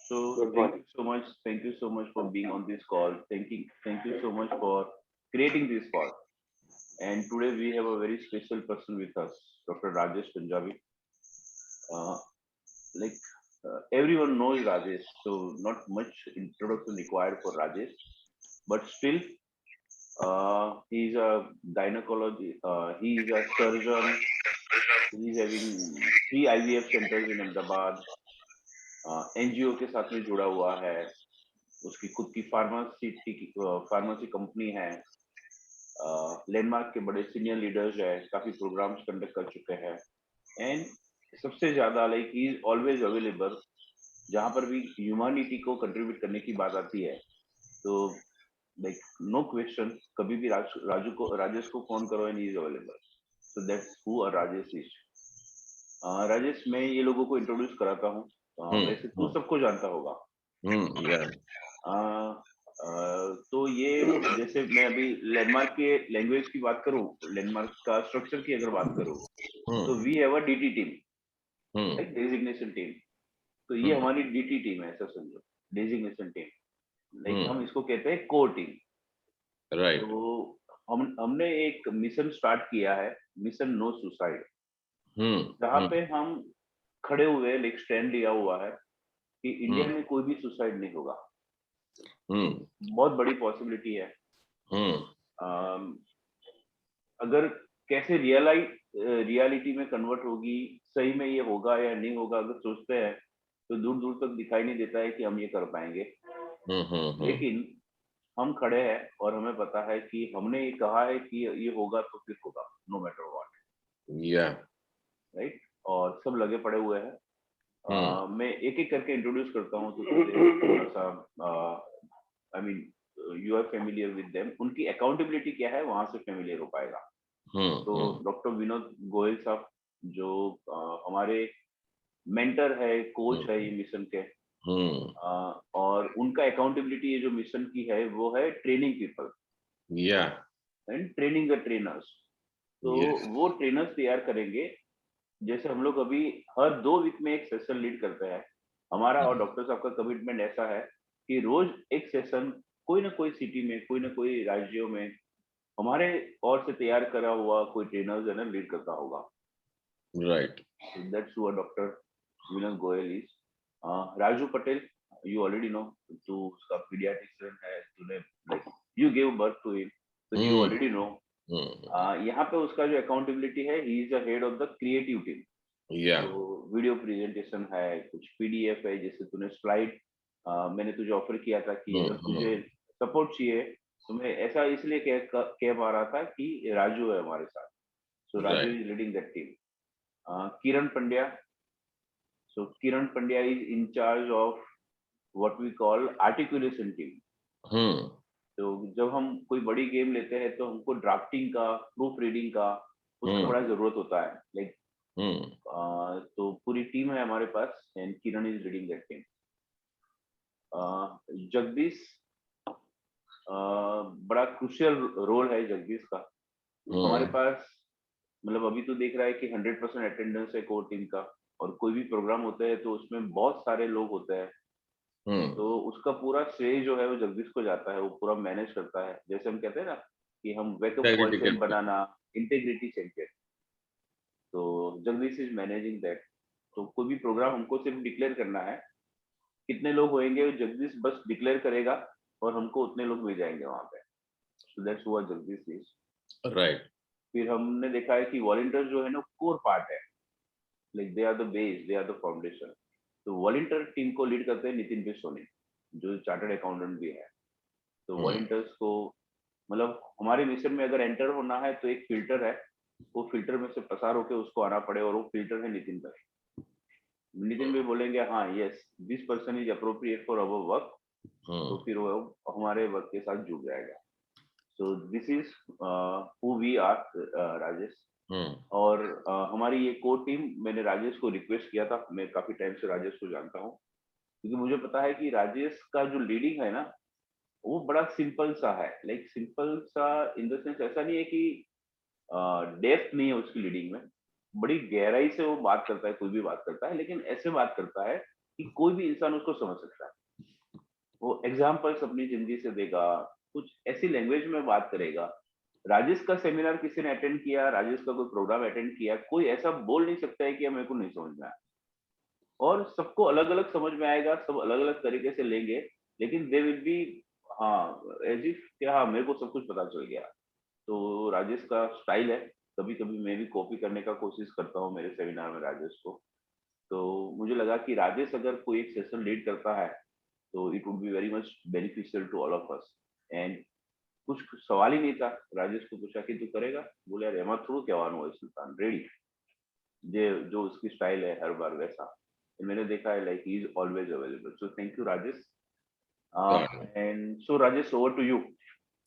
So Good thank morning. you so much. Thank you so much for being on this call. Thank you so much for creating this call. And today we have a very special person with us, Dr. Rajesh Punjabi. Uh, like everyone knows Rajesh, so not much introduction required for Rajesh. But still, he's a gynecology. He is a surgeon. He's having 3 IVF centers in Ahmedabad. NGO के साथ में जुड़ा हुआ है. उसकी खुद की pharmacy company है. लैंडमार्क के बड़े सीनियर लीडर्स है, काफी प्रोग्राम्स कंडक्ट कर चुके हैं. एंड सबसे ज्यादा like he is always available जहां पर भी ह्यूमैनिटी को कंट्रीब्यूट करने की बात आती है. तो लाइक नो क्वेश्चन, कभी भी राजेश को फोन करो and he is available. So that's who Rajesh is. Rajesh, मैं ये लोगों को इंट्रोड्यूस कराता हूँ. वैसे तू सबको जानता होगा. Yeah. तो ये जैसे मैं अभी लैंडमार्क के लैंग्वेज की बात करूं, लैंडमार्क का स्ट्रक्चर की अगर बात करूं, तो we have a DT team, like designation team. तो ये हमारी डीटी टीम है, ऐसा समझो, डेजिग्नेशन टीम. लाइक हम इसको कहते हैं कोर टीम. Right. तो हमने एक मिशन स्टार्ट किया है, मिशन नो सुसाइड, जहाँ पे हम खड़े हुए लाइक स्टैंड लिया हुआ है कि इंडिया में कोई भी सुसाइड नहीं होगा. बहुत बड़ी पॉसिबिलिटी है. अगर कैसे रियलिटी में कन्वर्ट होगी, सही में ये होगा या नहीं होगा, अगर सोचते हैं तो दूर दूर तक दिखाई नहीं देता है कि हम ये कर पाएंगे. लेकिन हम खड़े हैं और हमें पता है कि हमने ये कहा है कि ये होगा तो फिर होगा, no matter what. Yeah. Right. और सब लगे पड़े हुए हैं. मैं एक एक करके इंट्रोड्यूस करता हूँ तो थोड़ा सा I mean you are familiar with them. उनकी अकाउंटेबिलिटी क्या है वहां से फेमिलियर हो पाएगा. तो डॉक्टर विनोद गोयल साहब, जो हमारे मेंटर है, कोच है ये मिशन के. और उनका अकाउंटेबिलिटी ये जो मिशन की है वो है training people Yeah. And training the trainers. तो Yes. वो ट्रेनर्स तैयार करेंगे. जैसे हम लोग अभी हर 2 वीक में एक सेशन लीड करते हैं. हमारा और डॉक्टर साहब का कमिटमेंट ऐसा है कि रोज एक सेशन कोई ना कोई सिटी में, कोई ना कोई राज्यों में हमारे ओर से तैयार करा हुआ कोई ट्रेनर है ना लीड करता होगा. Right. That's what doctor Vinod Goyal is. Raju Patel, you already know. तू उसका पीडियाट्रिशियन है, तूने like you give birth to him, तो यू ऑलरेडी नो. यहाँ पे उसका जो अकाउंटेबिलिटी है, he is the head of the creative team. Yeah. तो वीडियो प्रेजेंटेशन है, कुछ पीडीएफ है, जैसे तूने स्लाइड मैंने तुझे ऑफर किया था कि अगर तुझे सपोर्ट चाहिए तो मैं ऐसा इसलिए कह पा रहा था कि राजू है हमारे साथ. So Raju Right. Is leading that team. Kiran Pandya. So Kiran Pandya is in charge of what we call articulation team. तो जब हम कोई बड़ी गेम लेते हैं तो हमको ड्राफ्टिंग का, प्रूफ रीडिंग का, उसका बड़ा जरूरत होता है. लाइक तो पूरी टीम है हमारे पास and Kiran is leading that team. Jagdish, बड़ा क्रुशियल रोल है जगदीश का. हमारे पास मतलब अभी तो देख रहा है कि 100% अटेंडेंस है कोर टीम का. और कोई भी प्रोग्राम होता है तो उसमें बहुत सारे लोग होते हैं. तो उसका पूरा श्रेय जो है वो जगदीश को जाता है. वो पूरा मैनेज करता है. जैसे हम कहते हैं ना कि हम wake up call Integrity chain captain. बनाना, इंटेग्रिटी चेक. तो जगदीश इज मैनेजिंग दैट. तो कोई भी प्रोग्राम हमको सिर्फ डिक्लेयर करना है, कितने लोग होंगे, जगदीश बस डिक्लेयर करेगा और हमको उतने लोग मिल जाएंगे वहां पे. So that's what Jagdish is. Right. फिर हमने देखा है कि वॉलंटियर जो है ना कोर पार्ट है. Like they are the base, they are the foundation. तो वॉलंटियर टीम को लीड करते हैं नितिन पी सोनी, जो चार्टर्ड अकाउंटेंट भी है. तो वॉलंटियर्स को मतलब हमारे मिशन में अगर एंटर होना है तो एक फिल्टर है, वो फिल्टर में से पसार होकर उसको आना पड़े, और वो फिल्टर है नितिन का. नितिन भी बोलेंगे हाँ yes this person is appropriate for our work, तो फिर वो हमारे वर्क के साथ जुड़ जाएगा. So this is who we are, Rajesh. और हमारी ये कोर टीम, मैंने राजेश को रिक्वेस्ट किया था. मैं काफी टाइम से राजेश को जानता हूँ क्योंकि मुझे पता है कि राजेश का जो लीडिंग है ना वो बड़ा सिंपल सा है. लाइक सिंपल सा इन द सेंस, ऐसा नहीं है कि डेप्थ नहीं है उसकी लीडिंग में. बड़ी गहराई से वो बात करता है, कोई भी बात करता है, लेकिन ऐसे बात करता है कि कोई भी इंसान उसको समझ सकता है। वो एग्जाम्पल्स अपनी जिंदगी से देगा, कुछ ऐसी लैंग्वेज में बात करेगा। राजेश का सेमिनार किसी ने अटेंड किया, राजेश का कोई प्रोग्राम अटेंड किया, कोई ऐसा बोल नहीं सकता है कि मेरे को नहीं समझ में आया। और सबको अलग अलग समझ में आएगा, सब अलग अलग तरीके से लेंगे, लेकिन दे विल बी, हाँ, एज इफ क्या, हाँ मेरे को सब कुछ पता चल गया। तो राजेश का स्टाइल है। कभी कभी मैं भी कॉपी करने का कोशिश करता हूँ मेरे सेमिनार में राजेश को। तो मुझे लगा कि राजेश अगर कोई एक सेशन लीड करता है तो it would be very much beneficial to all of us. And कुछ सवाल ही नहीं था। राजेश को पूछा कि तू करेगा? बोले यार एमा थ्रू क्या हुआ सुल्तान, रेडी। ये जो उसकी स्टाइल है हर बार वैसा। तो मैंने देखा है like he is always available. So thank you Rajesh. got it. And so Rajesh, over to you.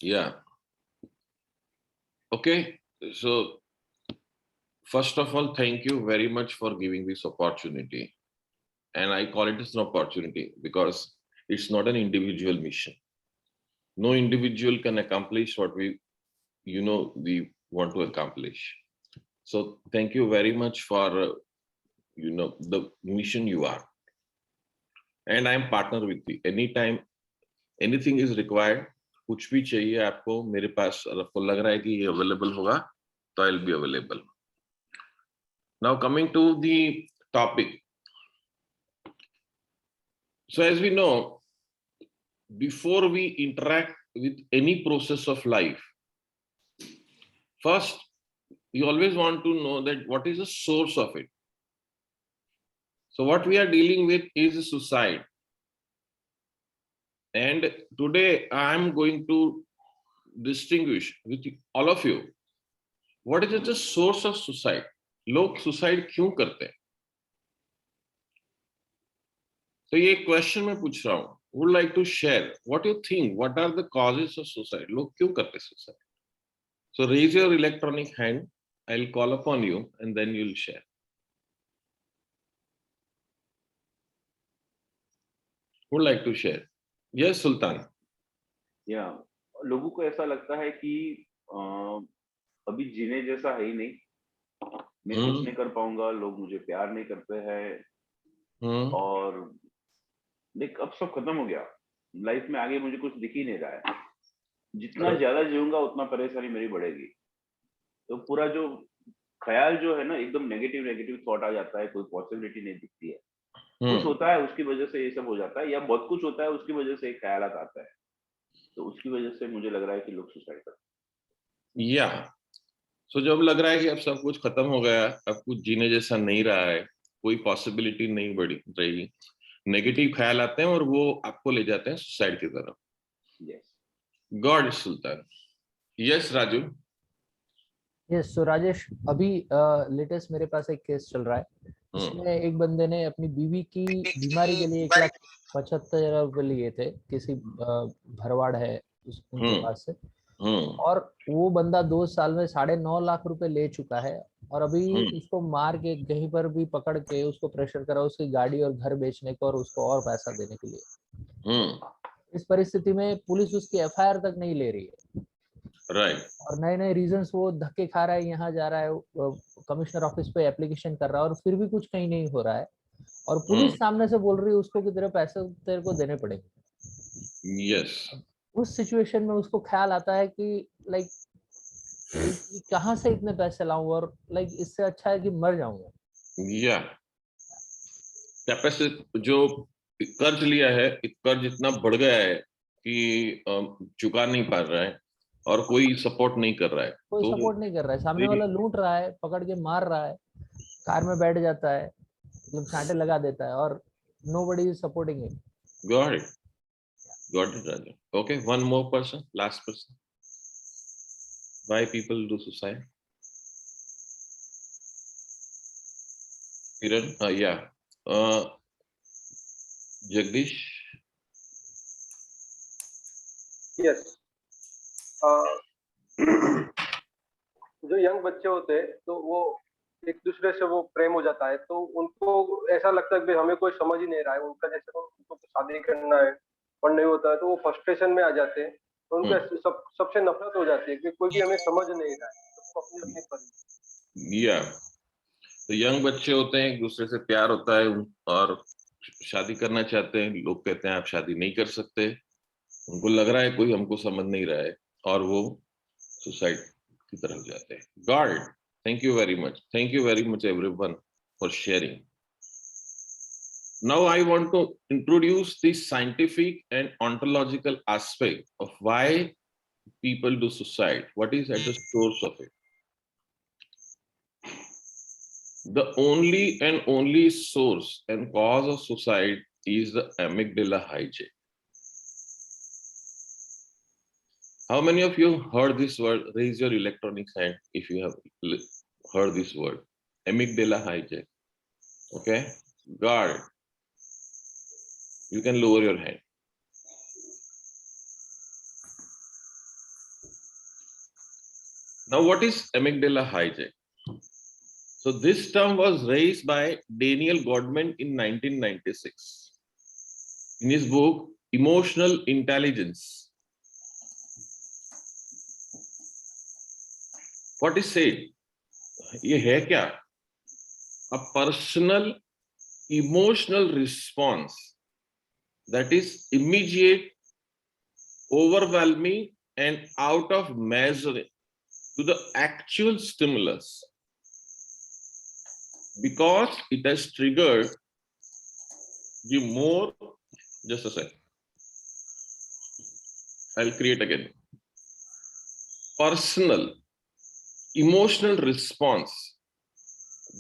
Yeah. Okay. So first of all, thank you very much for giving this opportunity. And I call it as an opportunity because it's not an individual mission. No individual can accomplish what we want to accomplish. So thank you very much for, the mission you are. And I'm partner with you. Anytime anything is required, कुछ भी चाहिए आपको मेरे पास, और आपको लग रहा है कि ये अवेलेबल होगा, तो I'll be available. Now coming to the topic. So as we know, before we interact with any process of life, first we always want to know that what is the source of it. So what we are dealing with is suicide. And today I am going to distinguish with all of you what is the source of suicide. लोग suicide क्यों करते हैं? तो ये question मैं पूछ रहा हूँ. Would like to share what you think. What are the causes of suicide? लोग क्यों करते हैं suicide? So raise your electronic hand. I'll call upon you and then you'll share. Would like to share? Yes, Sultan. या लोगों को ऐसा लगता है कि अभी जीने जैसा है ही नहीं, मैं कुछ नहीं कर पाऊंगा, लोग मुझे प्यार नहीं करते हैं, और देख अब सब खत्म हो गया, लाइफ में आगे मुझे कुछ दिख ही नहीं रहा है, जितना ज्यादा जीऊंगा उतना परेशानी मेरी बढ़ेगी। तो पूरा जो ख्याल जो है ना, एकदम नेगेटिव नेगेटिव थॉट आ जाता है, कोई पॉसिबिलिटी नहीं दिखती है। कुछ होता है उसकी वजह से ये सब हो जाता है, या बहुत कुछ होता है उसकी वजह से एक ख्याल आता है, तो उसकी वजह से मुझे लग रहा है कि लोग सुसाइड करते हैं। या सो जब लग रहा है कि अब सब कुछ खत्म हो गया, अब कुछ जीने जैसा नहीं रहा है, कोई पॉसिबिलिटी नहीं बढ़ी रही, नेगेटिव ख्याल आते हैं और वो आपको ले जाते हैं सुसाइड की तरफ. Yes God Sultan. Yes Raju. Yes so Rajesh, अभी लेटेस्ट मेरे पास एक केस चल रहा है. इसमें एक बंदे ने अपनी बीवी की बीमारी के लिए 1,75,000 रुपए लिए थे, किसी भरवाड़ है उनके पास से. और वो बंदा 2 साल में 9.5 लाख रुपए ले चुका है, और अभी उसको मार के कहीं पर भी पकड़ के उसको प्रेशर करा उसकी गाड़ी और घर बेचने को और उसको और पैसा देने के लिए. इस परिस्थिति में पुलिस उसकी एफआईआर तक नहीं ले रही है. राइट. और नए नए रीजंस वो धक्के खा रहा है, यहाँ जा रहा है, कमिश्नर ऑफिस पे एप्लीकेशन कर रहा है, और फिर भी कुछ कहीं नहीं हो रहा है. और पुलिस सामने से बोल रही है उसको कि तेरे पैसे तेरे को देने पड़ेंगे. यस. उस सिचुएशन में उसको ख्याल आता है कि लाइक कहाँ से इतने पैसे लाऊं, और लाइक इससे अच्छा है कि मर जाऊंगा. या पैसे जो कर्ज लिया है, कर्ज इतना बढ़ गया है कि चुका नहीं पा रहा है और कोई सपोर्ट नहीं कर रहा है. कोई सपोर्ट नहीं कर रहा है, सामने वाला लूट रहा है, पकड़ के मार रहा है, कार में बैठ जाता है, मतलब चांटे लगा देता है, और nobody is supporting him. Got it. Got it, Raja. Okay, one more person, last person. Why people do suicide? Kiran, yeah. Jagdish. Yes. जो यंग बच्चे होते हैं तो वो एक दूसरे से वो प्रेम हो जाता है, तो उनको ऐसा लगता है कि हमें कोई समझ ही नहीं रहा है उनका, जैसे उनको शादी करना है और नहीं होता है तो वो फ्रस्ट्रेशन में आ जाते हैं. तो उनको सबसे नफरत हो जाती है कि कोई भी हमें समझ नहीं रहा है, सबको अपनी अपनी पर. या तो यंग बच्चे होते हैं, एक दूसरे से प्यार होता है और शादी करना चाहते हैं, लोग कहते हैं आप शादी नहीं कर सकते, उनको लग रहा है कोई हमको समझ नहीं रहा है, और वो सुसाइड की तरफ जाते हैं. God, thank you very much everyone for sharing. Now I want to introduce the scientific and ontological aspect of why people do suicide. What is at the source of it? The only source and cause of suicide is the amygdala hijack. How many of you heard this word? Raise your electronic hand if you have heard this word. Amygdala hijack. Okay, guard. You can lower your hand. Now, what is amygdala hijack? So this term was raised by Daniel Goleman in 1996 in his book Emotional Intelligence. What is said? ये है क्या? A personal emotional response that is immediate, overwhelming, and out of measure to the actual stimulus, because it has triggered the more, just a sec, I'll create again. Personal emotional response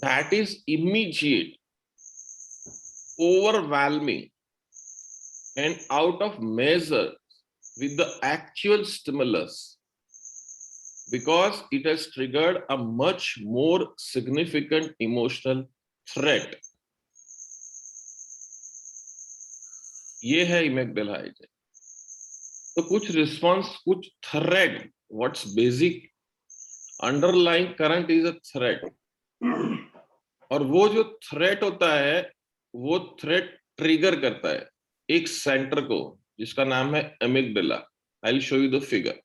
that is immediate, overwhelming, and out of measure with the actual stimulus, because it has triggered a much more significant emotional threat. ये है amygdala hijack. तो कुछ response, कुछ threat, what's basic underlying current is a threat. और वो जो threat होता है, वो threat trigger करता है एक center को जिसका नाम है amygdala. I'll show you the figure.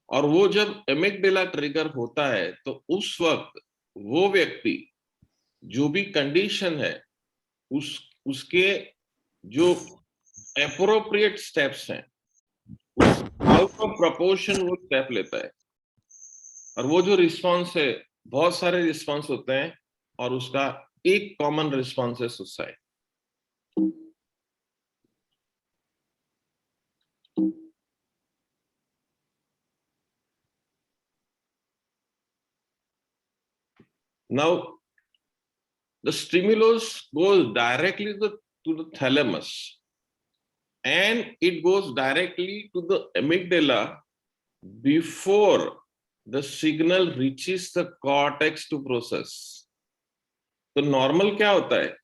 और वो जब एमिगडाला ट्रिगर होता है तो उस वक्त वो व्यक्ति जो भी कंडीशन है उसके जो एप्रोप्रिएट स्टेप्स हैं आउट ऑफ प्रोपोर्शन वो स्टेप लेता है, और वो जो रिस्पांस है, बहुत सारे रिस्पांस होते हैं और उसका एक कॉमन रिस्पांस है suicide. Now, the stimulus goes directly to the thalamus, and it goes directly to the amygdala before the signal reaches the cortex to process. तो नॉर्मल क्या होता है?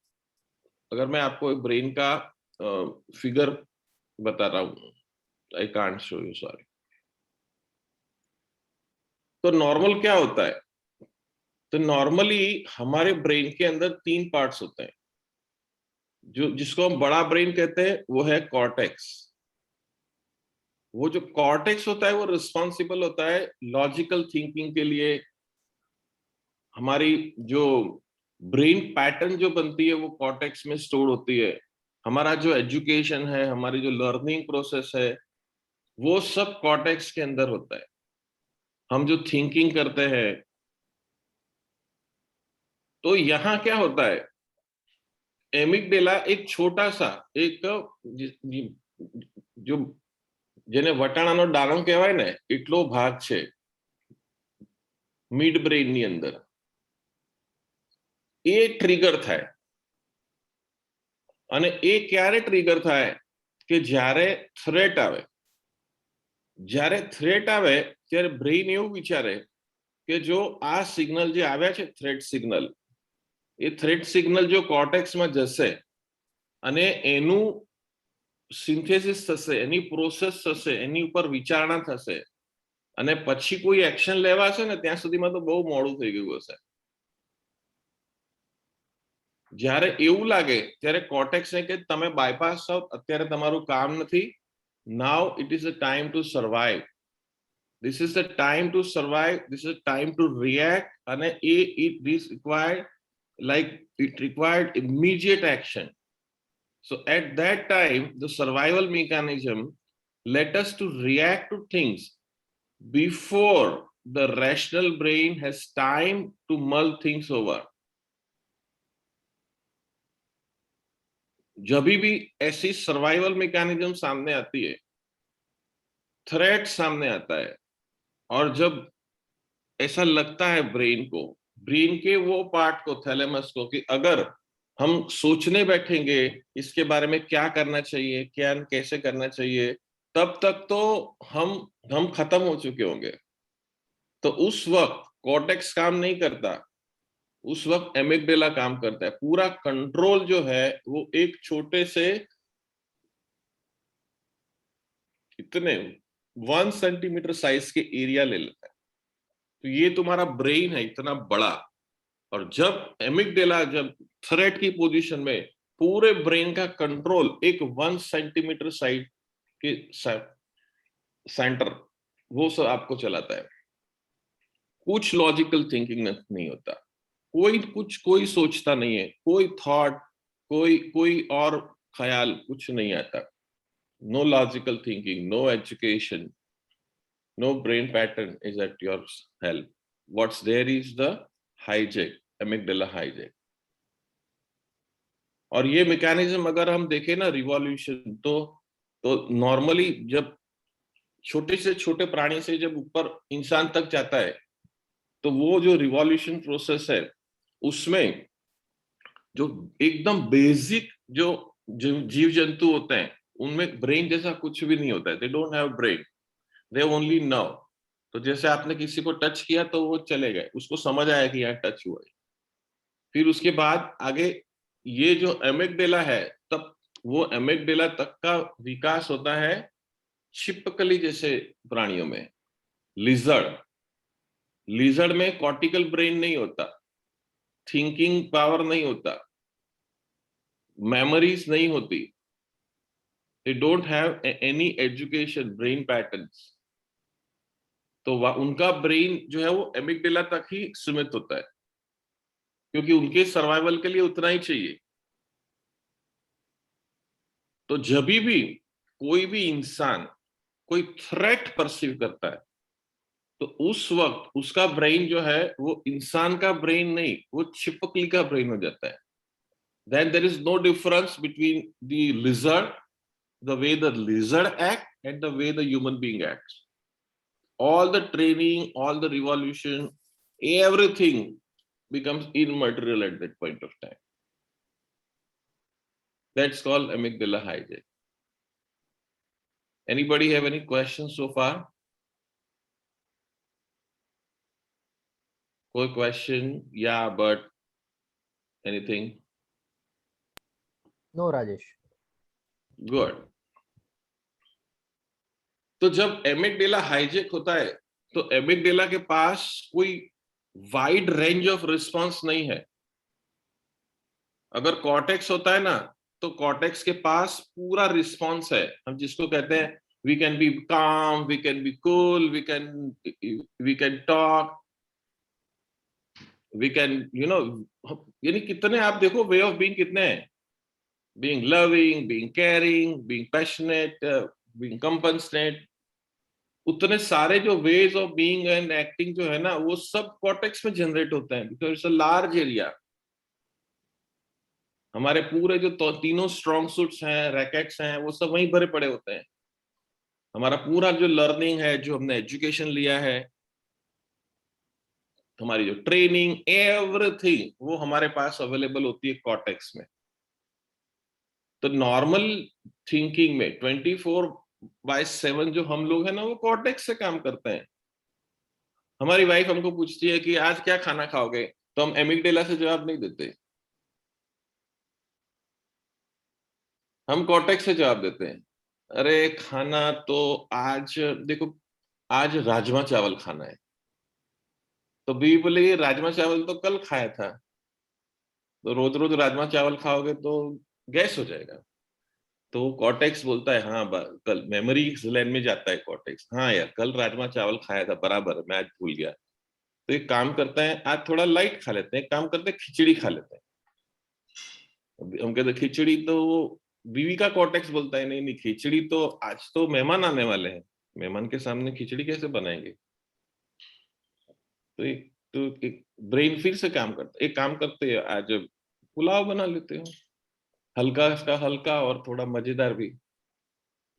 अगर मैं आपको ब्रेन का फिगर बता रहा हूं, I can't show you, sorry. तो नॉर्मल क्या होता है? तो नॉर्मली हमारे ब्रेन के अंदर 3 पार्ट्स होते हैं. जो जिसको हम बड़ा ब्रेन कहते हैं वो है कॉर्टेक्स. वो जो कॉर्टेक्स होता है वो रिस्पॉन्सिबल होता है लॉजिकल थिंकिंग के लिए. हमारी जो ब्रेन पैटर्न जो बनती है वो कॉर्टेक्स में स्टोर होती है. हमारा जो एजुकेशन है, हमारी जो लर्निंग प्रोसेस है, वो सब कॉर्टेक्स के अंदर होता है. हम जो थिंकिंग करते हैं, तो यहाँ क्या होता है, एमिगडाला एक छोटा सा एक जो જેને વટાણાનો દાણો કહેવાય ને એટલો ભાગ છે મિડ બ્રેન ની અંદર, એ ટ્રિગર થાય. અને એ ક્યારે ટ્રિગર થાય કે જ્યારે થ્રેટ આવે. જ્યારે થ્રેટ આવે ત્યારે બ્રેન એવું વિચારે કે જો આ સિગ્નલ જે આવ્યા છે થ્રેટ સિગ્નલ, એ થ્રેટ સિગ્નલ જો કોર્ટેક્સમાં જશે અને એનું સિન્થેસિસ થશે, એની પ્રોસેસ થશે, એની ઉપર વિચારણા થશે, અને પછી કોઈ એક્શન લેવાશે ને ત્યાં સુધીમાં તો બહુ મોડું થઈ ગયું હશે. જ્યારે એવું લાગે ત્યારે કોર્ટેક્સને કે તમે બાયપાસ થાઓ, અત્યારે તમારું કામ નથી. Now it is a time to survive. This is the time to survive. This is the time to react. અને it is required like it required immediate action. So at that time, the survival mechanism led us to react to things before the rational brain has time to mull things over. जब भी ऐसी survival mechanism सामने आती है, threat सामने आता है, और जब ऐसा लगता है ब्रेन के वो पार्ट को, थैलेमस को, कि अगर हम सोचने बैठेंगे इसके बारे में क्या करना चाहिए, क्या कैसे करना चाहिए, तब तक तो हम खत्म हो चुके होंगे। तो उस वक्त कॉर्टेक्स काम नहीं करता, उस वक्त एमिगडाला काम करता है। पूरा कंट्रोल जो है वो एक छोटे से इतने 1 सेंटीमीटर साइज के एरिया ले लेता है। तो ये तुम्हारा ब्रेन है इतना बड़ा, और जब एमिगडाला जब थ्रेट की पोजीशन में, पूरे ब्रेन का कंट्रोल एक 1 सेंटीमीटर साइज के सेंटर वो सब आपको चलाता है। कुछ लॉजिकल थिंकिंग नहीं होता, कोई सोचता नहीं है, कोई थॉट, कोई और ख्याल कुछ नहीं आता। No logical thinking, no education, no brain pattern is at your help. What's there is the hijack, amygdala hijack. और ये मैकेनिज्म अगर हम देखें ना, रिवॉल्यूशन, तो नॉर्मली जब छोटे से छोटे प्राणी से जब ऊपर इंसान तक जाता है, तो वो जो रिवॉल्यूशन प्रोसेस है उसमें जो एकदम बेसिक जो जीव जंतु होते हैं उनमें ब्रेन जैसा कुछ भी नहीं होता है। They don't have brain, they only know. तो जैसे आपने किसी को टच किया तो वो चले गए, उसको समझ आया कि यहाँ टच हुआ है। फिर उसके बाद आगे ये जो एमिगडाला है, तब वो एमिगडाला तक का विकास होता है छिपकली जैसे प्राणियों में। लिजर्ड में कॉर्टिकल ब्रेन नहीं होता, थिंकिंग पावर नहीं होता, मेमोरीज नहीं होती, दे don't have any education, brain patterns. तो उनका ब्रेन जो है वो एमिगडाला तक ही सीमित होता है, क्योंकि उनके सर्वाइवल के लिए उतना ही चाहिए। तो जब भी कोई भी इंसान कोई थ्रेट परसीव करता है, तो उस वक्त उसका ब्रेन जो है वो इंसान का ब्रेन नहीं, वो छिपकली का ब्रेन हो जाता है। Then there is no difference between the lizard, the way the lizard act and the way the human being acts. All the training, all the revolution, everything becomes immaterial at that point of time. That's called amygdala hijack. Anybody have any questions so far? Quick question? Yeah, but anything? No, Rajesh. Good. तो जब amygdala hijack होता है, तो amygdala के पास कोई wide range of response नहीं है। अगर कॉर्टेक्स होता है ना, तो कॉर्टेक्स के पास पूरा रिस्पांस है। हम जिसको कहते हैं we can be calm, we can be cool, we can talk, we can यानी कितने आप देखो वे ऑफ बीइंग कितने हैं, being loving, being caring, being passionate, being compensate. उतने सारे जो ways of being and acting जो है ना, वो सब कॉर्टेक्स में जनरेट होते हैं, because it's a large area. हमारे पूरे जो तीनों स्ट्रॉन्ग सूट्स हैं, रैकेट्स हैं, वो सब वहीं भरे पड़े होते हैं। हमारा पूरा जो लर्निंग है, जो हमने एजुकेशन लिया है, हमारी जो ट्रेनिंग, एवरीथिंग वो हमारे पास अवेलेबल होती है कॉर्टेक्स में। तो नॉर्मल थिंकिंग में 24/7 जो हम लोग हैं ना, वो कॉर्टेक्स से काम करते हैं। हमारी वाइफ हमको पूछती है कि आज क्या खाना खाओगे, तो हम एमिगडाला से जवाब नहीं देते, हम कॉर्टेक्स से जवाब देते हैं। अरे खाना तो आज देखो, आज राजमा चावल खाना है, तो बीवी बोलेगी राजमा चावल तो कल खाया था, तो रोज रोज राजमा चावल खाओगे तो गैस हो जाएगा। तो कॉर्टेक्स बोलता है हाँ, कल मेमोरी लेन में जाता है कॉर्टेक्स, हाँ यार कल राजमा चावल खाया था, बराबर, मैं आज भूल गया। तो एक काम करते हैं, आज थोड़ा लाइट खा लेते हैं, काम करते हैं खिचड़ी खा लेते हैं। हम कहते खिचड़ी, तो वो बीवी का कॉर्टेक्स बोलता है नहीं नहीं, खिचड़ी तो आज तो मेहमान आने वाले हैं, मेहमान के सामने खिचड़ी कैसे बनाएंगे। तो एक ब्रेन फिर से काम करता है, एक काम करते हैं आज पुलाव बना लेते हो, हल्का इसका हल्का और थोड़ा मजेदार भी।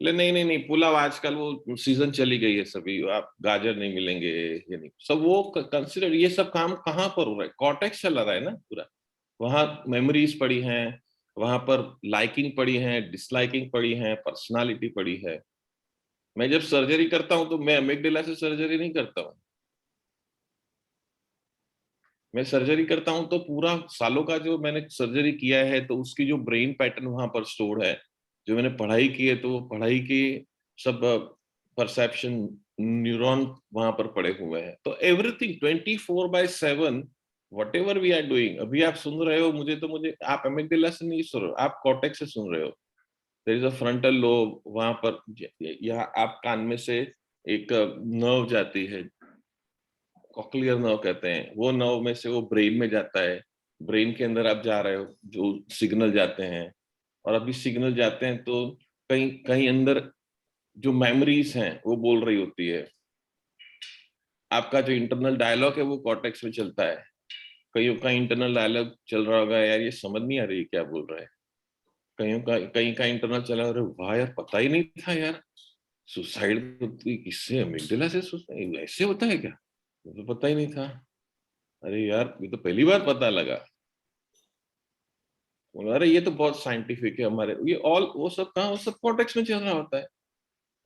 ले नहीं नहीं नहीं, पुलाव आजकल वो सीजन चली गई है, सभी आप गाजर नहीं मिलेंगे, ये नहीं सब वो कंसिडर, ये सब काम कहाँ पर हो रहा है, कॉर्टेक्स चला रहा है ना पूरा। वहां मेमोरीज पड़ी हैं, वहां पर लाइकिंग पड़ी है, डिसलाइकिंग पड़ी है, पर्सनालिटी पड़ी है। मैं जब सर्जरी करता हूं तो मैं अमिगडाला से सर्जरी नहीं करता हूं, मैं सर्जरी करता हूं तो पूरा सालों का जो मैंने सर्जरी किया है तो उसकी जो ब्रेन पैटर्न वहां पर स्टोर है, जो मैंने पढ़ाई की है, तो वो पढ़ाई की सब परसेप्शन न्यूरॉन वहां पर पड़े हुए हैं। तो everything 24/7 whatever we are doing, अभी आप सुन रहे हो मुझे, तो मुझे आप अमिगडाला से नहीं सुन रहे हो, आप कॉर्टेक्स से सुन रहे हो। There is a frontal lobe, वहां पर यहाँ आप कान में से एक नर्व जाती है, कॉक्लियर नर्व कहते हैं, वो नर्व में से वो ब्रेन में जाता है, ब्रेन के अंदर आप जा रहे हो, जो सिग्नल जाते हैं, और अभी सिग्नल जाते हैं तो कहीं कहीं अंदर जो मेमोरीज हैं वो बोल रही होती है। आपका जो इंटरनल डायलॉग है वो कॉर्टेक्स में चलता है, कईयों का इंटरनल डायलॉग चल रहा होगा, यार ये समझ नहीं आ रही क्या बोल रहा है, कहीं का इंटरनल चला, अरे वाह यार पता ही नहीं था यार, सुसाइड किससे, अमिगडाला से सुसाइड ऐसे होता है क्या, मुझे तो पता ही नहीं था, अरे यार ये तो पहली बार पता लगा। बोला अरे ये तो बहुत साइंटिफिक है, हमारे ये ऑल वो सब कहाँ, वो सब कॉर्टेक्स में चल रहा होता है।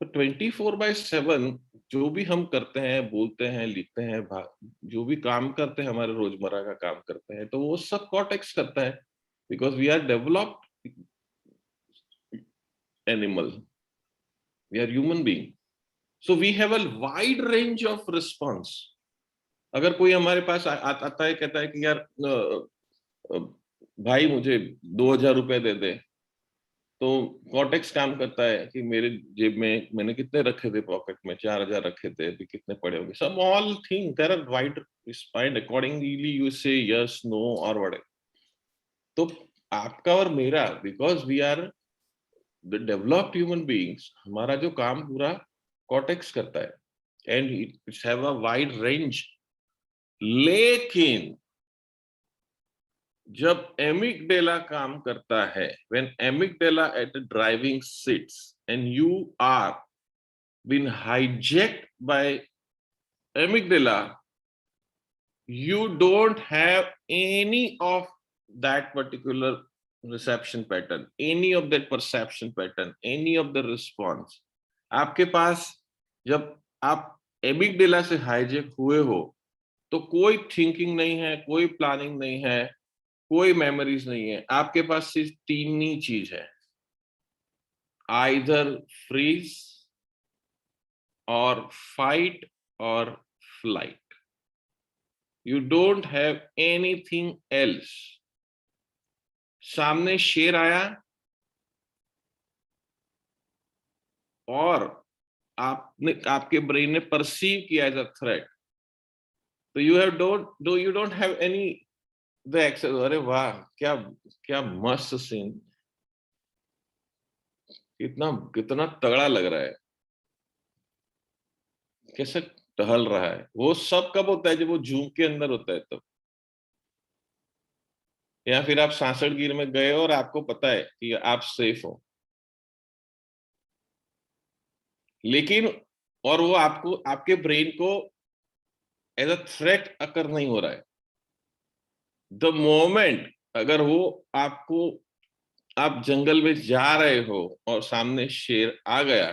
तो 24/7 जो भी हम करते हैं, बोलते हैं, लिखते हैं, जो भी काम करते हैं, हमारे रोजमर्रा का काम करते हैं, तो वो सब कॉर्टेक्स करता है, because we are developed animal, we are human being, so we have a wide range of response. अगर कोई हमारे पास आता है, कहता है कि यार भाई मुझे 2,000 रुपए दे दे, तो कॉर्टेक्स काम करता है कि मेरे जेब में मैंने कितने रखे थे, पॉकेट में 4,000 रखे थे, अभी कितने पड़े होंगे, सब all thing there are wide spined accordingly, you say yes no और व्हाट। तो आपका और मेरा, because we are the developed human beings, हमारा जो काम पूरा कॉर्टेक्स करता है and it's have a wide range. लेकिन जब एमिगडाला काम करता है, when amygdala at the driving seats and you are been hijacked by amygdala, you don't have any of that particular reception pattern, any of that perception pattern, any of the response। आपके पास जब आप amygdala से hijack हुए हो तो कोई thinking नहीं है, कोई प्लानिंग नहीं है, कोई मेमोरीज नहीं है, आपके पास सिर्फ तीन ही चीज है, आइदर फ्रीज और फाइट और flight, you don't have anything else. सामने शेर आया और आपके ब्रेन ने परसीव किया एज अ थ्रेट, तो you don't have any the access, अरे वाह क्या क्या मस्त सीन, कितना कितना तगड़ा लग रहा है, कैसे टहल रहा है, वो सब कब होता है, जब वो जूम के अंदर होता है तब। या फिर आप सांसड़गिर में गए और आपको पता है कि आप सेफ हो, लेकिन और वो आपको आपके ब्रेन को एज अ थ्रेट अकर नहीं हो रहा है। द मोमेंट अगर वो आपको, आप जंगल में जा रहे हो और सामने शेर आ गया,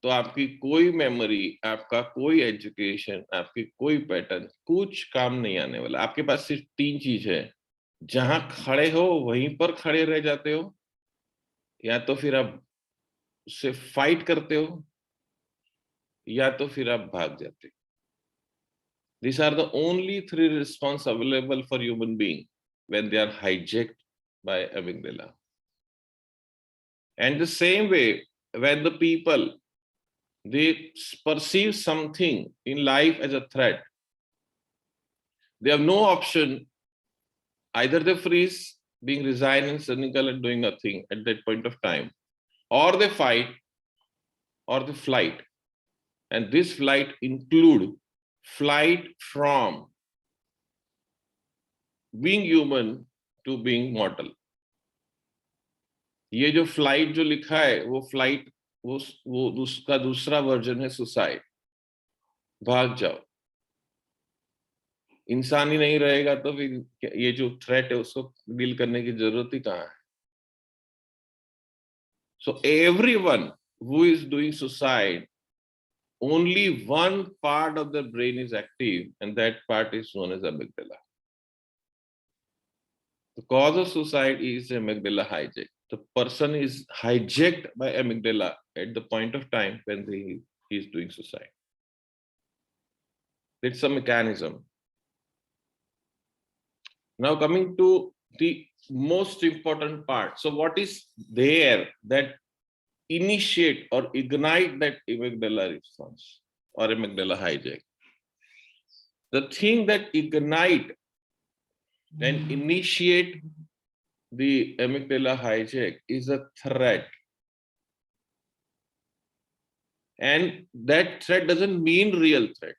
तो आपकी कोई मेमोरी, आपका कोई एजुकेशन, आपकी कोई पैटर्न कुछ काम नहीं आने वाला। आपके पास सिर्फ तीन चीज है, जहां खड़े हो वहीं पर खड़े रह जाते हो, या तो फिर आप उससे फाइट करते हो, या तो फिर आप भाग जाते हो। These are the only three response available for human being when they are hijacked by amygdala. And the same way, when the people they perceive something in life as a threat, They have no option. Either they freeze, being resigned and cynical and doing nothing at that point of time, or they fight, or they flight. And this flight include flight from being human to being mortal. ये जो flight जो लिखा है वो flight वो उसका दूसरा version है सुसाइड. भाग जाओ. इंसान ही नहीं रहेगा तो फिर ये जो थ्रेट है उसको डील करने की जरूरत ही कहाँ है. So everyone who is doing suicide, only one part of the brain is active, and that part is known as amygdala. The cause of suicide is amygdala hijack. The person is hijacked by amygdala at the point of time when he is doing suicide. It's a mechanism. Now coming to the most important part. So what is there that initiate or ignite that amygdala response or amygdala hijack? The thing that ignite and initiate the amygdala hijack is a threat. And that threat doesn't mean real threat.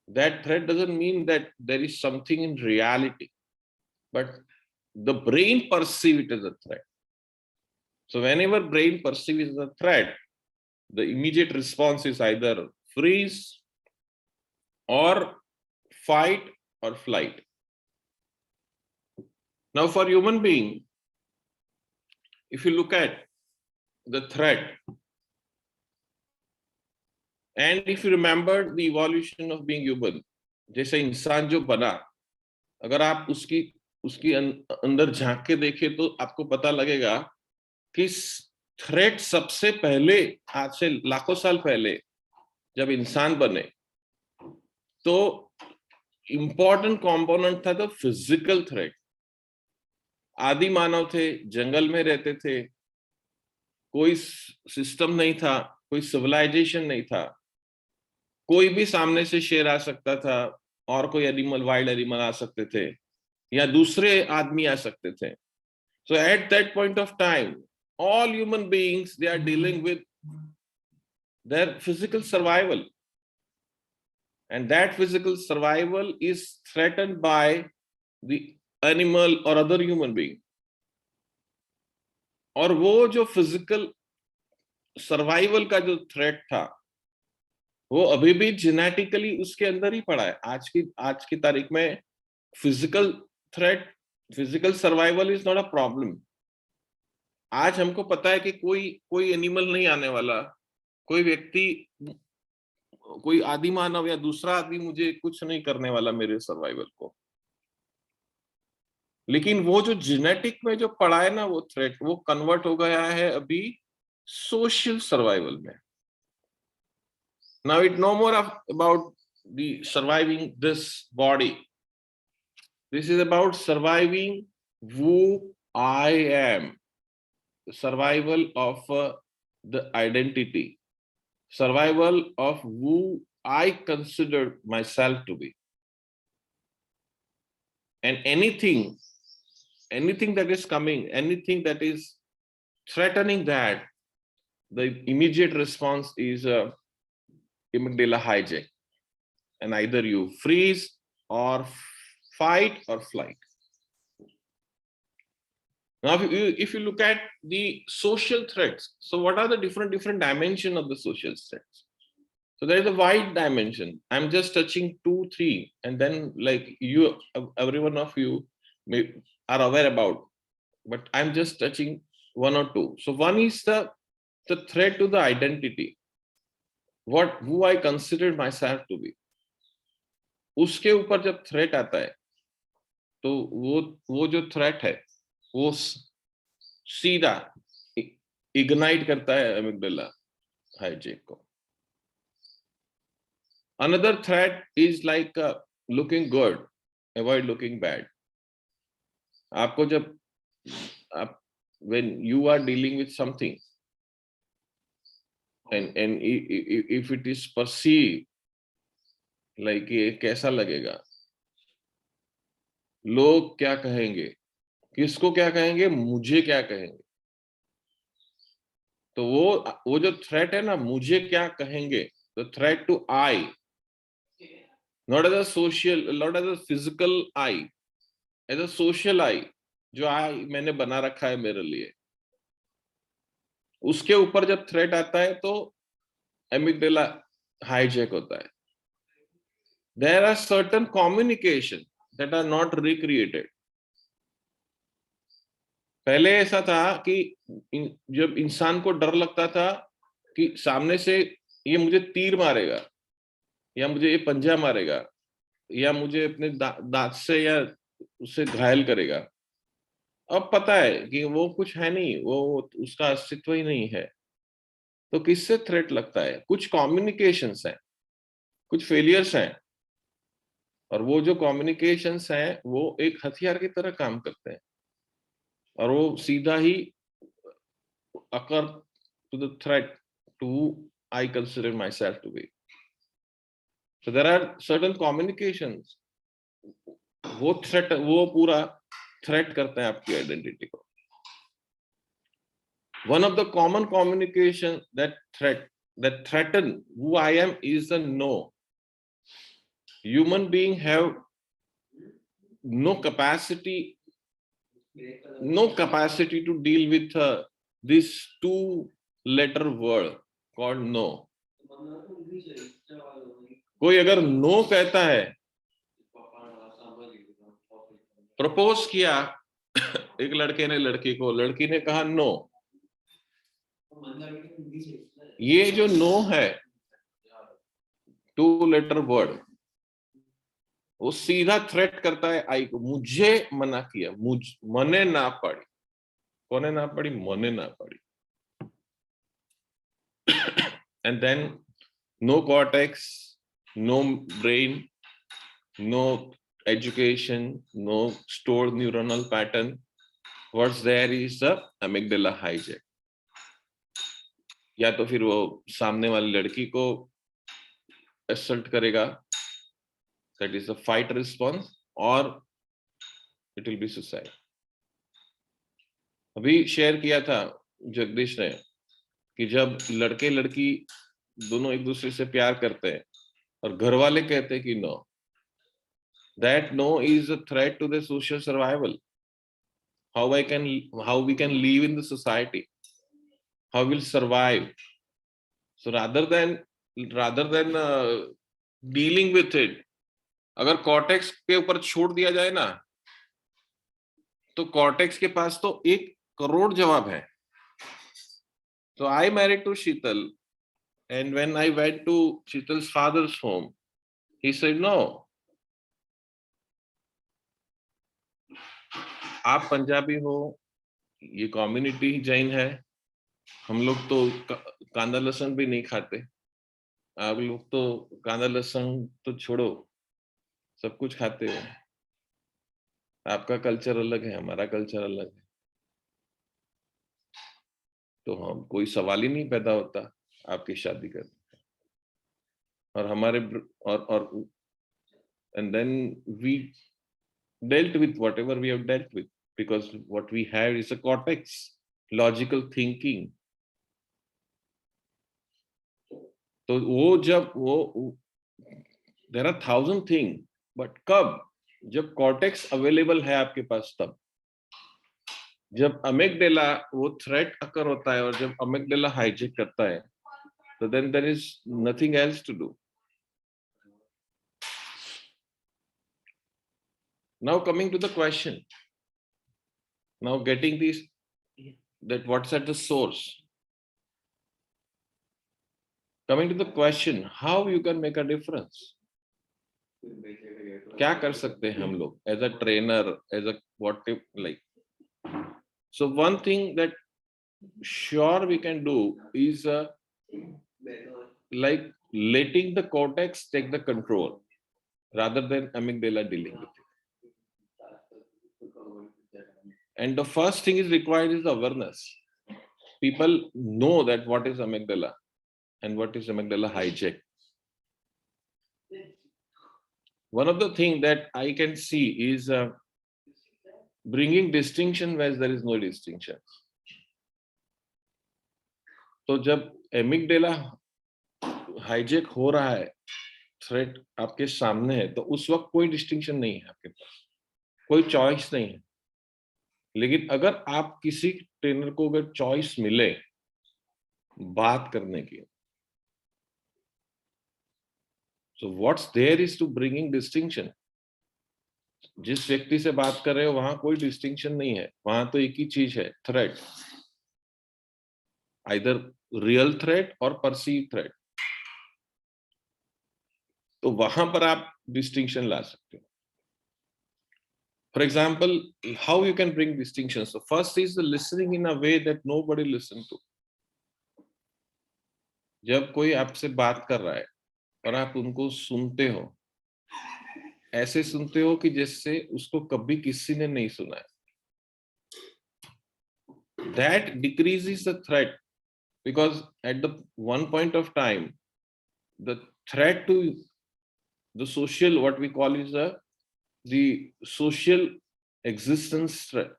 That threat doesn't mean that there is something in reality, but the brain perceives it as a threat. So whenever brain perceives it as a threat, the immediate response is either freeze or fight or flight. Now for human being, if you look at the threat, and if you remember the evolution of being human, जैसे इंसान जो बना, अगर आप उसकी अंदर झांक के देखें तो आपको पता लगेगा कि थ्रेट सबसे पहले आज से लाखों साल पहले जब इंसान बने तो इंपॉर्टेंट कंपोनेंट था तो फिजिकल थ्रेट. आदि मानव थे, जंगल में रहते थे, कोई सिस्टम नहीं था, कोई सिविलाइजेशन नहीं था, कोई भी सामने से शेर आ सकता था और कोई एनिमल, वाइल्ड एनिमल आ सकते थे या दूसरे आदमी आ सकते थे. So at that point of time, all human beings, they are dealing with their physical survival, and that physical survival is threatened by the animal or other human being. और वो जो फिजिकल सर्वाइवल का जो threat था वो अभी भी genetically उसके अंदर ही पड़ा है. आज की तारीख में physical threat, physical survival is not a problem. आज हमको पता है कि कोई एनिमल नहीं आने वाला, कोई व्यक्ति, कोई आदि मानव या दूसरा आदमी मुझे कुछ नहीं करने वाला मेरे सर्वाइवल को. लेकिन वो जो जेनेटिक में जो पड़ा है ना वो थ्रेट, वो कन्वर्ट हो गया है अभी सोशल सर्वाइवल में. Now it no more about the surviving this body. This is about surviving who I am. Survival of the identity. Survival of who I consider myself to be. And anything that is coming, anything that is threatening that, the immediate response is amygdala hijack, and either you freeze or fight or flight. Now, if you look at the social threats, so what are the different dimensions of the social threats? So there is a wide dimension. I'm just touching 2, 3, and then like you, every one of you are aware about, but I'm just touching 1 or 2. So one is the threat to the identity. Who I consider myself to be. उसके ऊपर जब threat आता है तो वो जो threat है वो सीधा इग्नाइट करता है एमिग्डाला हाइजैक को. Another threat is like looking good, avoid looking bad. आपको जब when you are dealing with something and if it is perceived like ये कैसा लगेगा, लोग क्या कहेंगे, किसको क्या कहेंगे, मुझे क्या कहेंगे। तो वो जो थ्रेट है ना, मुझे क्या कहेंगे, the threat to I, not as a social, not as a physical I, as a social I, जो आई मैंने बना रखा है मेरे लिए, उसके ऊपर जब थ्रेट आता है तो एमिगडाला हाईजैक होता है। There are certain communication that are not recreated. पहले ऐसा था कि जब इंसान को डर लगता था कि सामने से ये मुझे तीर मारेगा, या मुझे ये पंजा मारेगा, या मुझे अपने दांत से या उससे घायल करेगा, अब पता है कि वो कुछ है नहीं, वो उसका अस्तित्व ही नहीं है। तो किससे थ्रेट लगता है? कुछ कम्युनिकेशंस हैं, कुछ फेलियर्स हैं, और वो जो कम्युनिकेशंस हैं वो एक हथियार की तरह काम करते हैं, और वो सीधा ही occur to the threat to who I consider myself to be. So there are certain communications, वो threat, वो पूरा threat करते हैं आपकी identity को. One of the common communication that threaten who I am is the no. Human being have no capacity to deal with this two-letter word called no. कोई अगर no कहता है, प्रपोज किया एक लड़के ने लड़की को, लड़की ने कहा नो, ये जो नो है, टू लेटर वर्ड, वो सीधा थ्रेट करता है आई को, मुझे मना किया, मने ना पड़ी, कोने ना पड़ी, मने ना पड़ी। And then no cortex, no brain, no education, no stored neuronal pattern. What's there is the amygdala hijack. या तो फिर वो सामने वाली लड़की को assault करेगा, that is a fight response, or it will be suicide. अभी शेयर किया था जगदीश ने कि जब लड़के लड़की दोनों एक दूसरे से प्यार करते हैं और घर वाले कहते हैं कि no, that no is a threat to the social survival. How we can live in the society, how we'll survive. So rather than dealing with it, अगर कॉर्टेक्स के ऊपर छोड़ दिया जाए ना, तो कॉर्टेक्स के पास तो 1 करोड़ जवाब है. So I married to Sheetal, and when I went to Sheetal's father's home, he said no, आप पंजाबी हो, ये कम्युनिटी ही जैन है, हम लोग तो कांदा लहसुन भी नहीं खाते, आप लोग तो कांदा लहसुन तो छोड़ो, सब कुछ खाते हो, आपका कल्चर अलग है, हमारा कल्चर अलग है, तो हम कोई सवाल ही नहीं पैदा होता आपकी शादी करने, और हमारे और and then we dealt with whatever we have dealt with, because what we have is a cortex, logical thinking. तो वो जब वो there are 1,000 things, but कब? जब कॉर्टेक्स अवेलेबल है आपके पास, तब जब अमिगडाला वो थ्रेट अकर होता है और जब अमिगडाला हाईजैक करता है, तो then there is nothing else to do. Now coming to the question, now getting this, that what's at the source. Coming to the question, how you can make a difference? क्या कर सकते हैं हम लोग as a trainer, as a what if, like. So one thing that sure we can do is like letting the cortex take the control rather than amygdala dealing with it. And the first thing is required is awareness. People know that what is amygdala and what is amygdala hijack. One of the things that I can see is bringing distinction where there is no distinction. तो जब एमिगडेला hijack हो रहा है, threat आपके सामने है, तो उस वक्त कोई डिस्टिंक्शन नहीं है आपके पास, कोई चॉइस नहीं है. लेकिन अगर आप किसी ट्रेनर को अगर चॉइस मिले बात करने की, so what's there is to bringing distinction. जिस व्यक्ति से बात कर रहे हो वहां कोई डिस्टिंक्शन नहीं है, वहां तो एक ही चीज है, थ्रेट, आइदर रियल थ्रेट और परसीव थ्रेट. तो वहां पर आप डिस्टिंक्शन ला सकते हो. For example, how you can bring distinctions. So first is the listening in a way that nobody listen to. जब कोई आपसे बात कर रहा है और आप उनको सुनते हो, ऐसे सुनते हो कि जैसे उसको कभी किसी ने नहीं सुना है. That decreases the threat, because at the one point of time, the threat to the social, what we call is the social existence threat.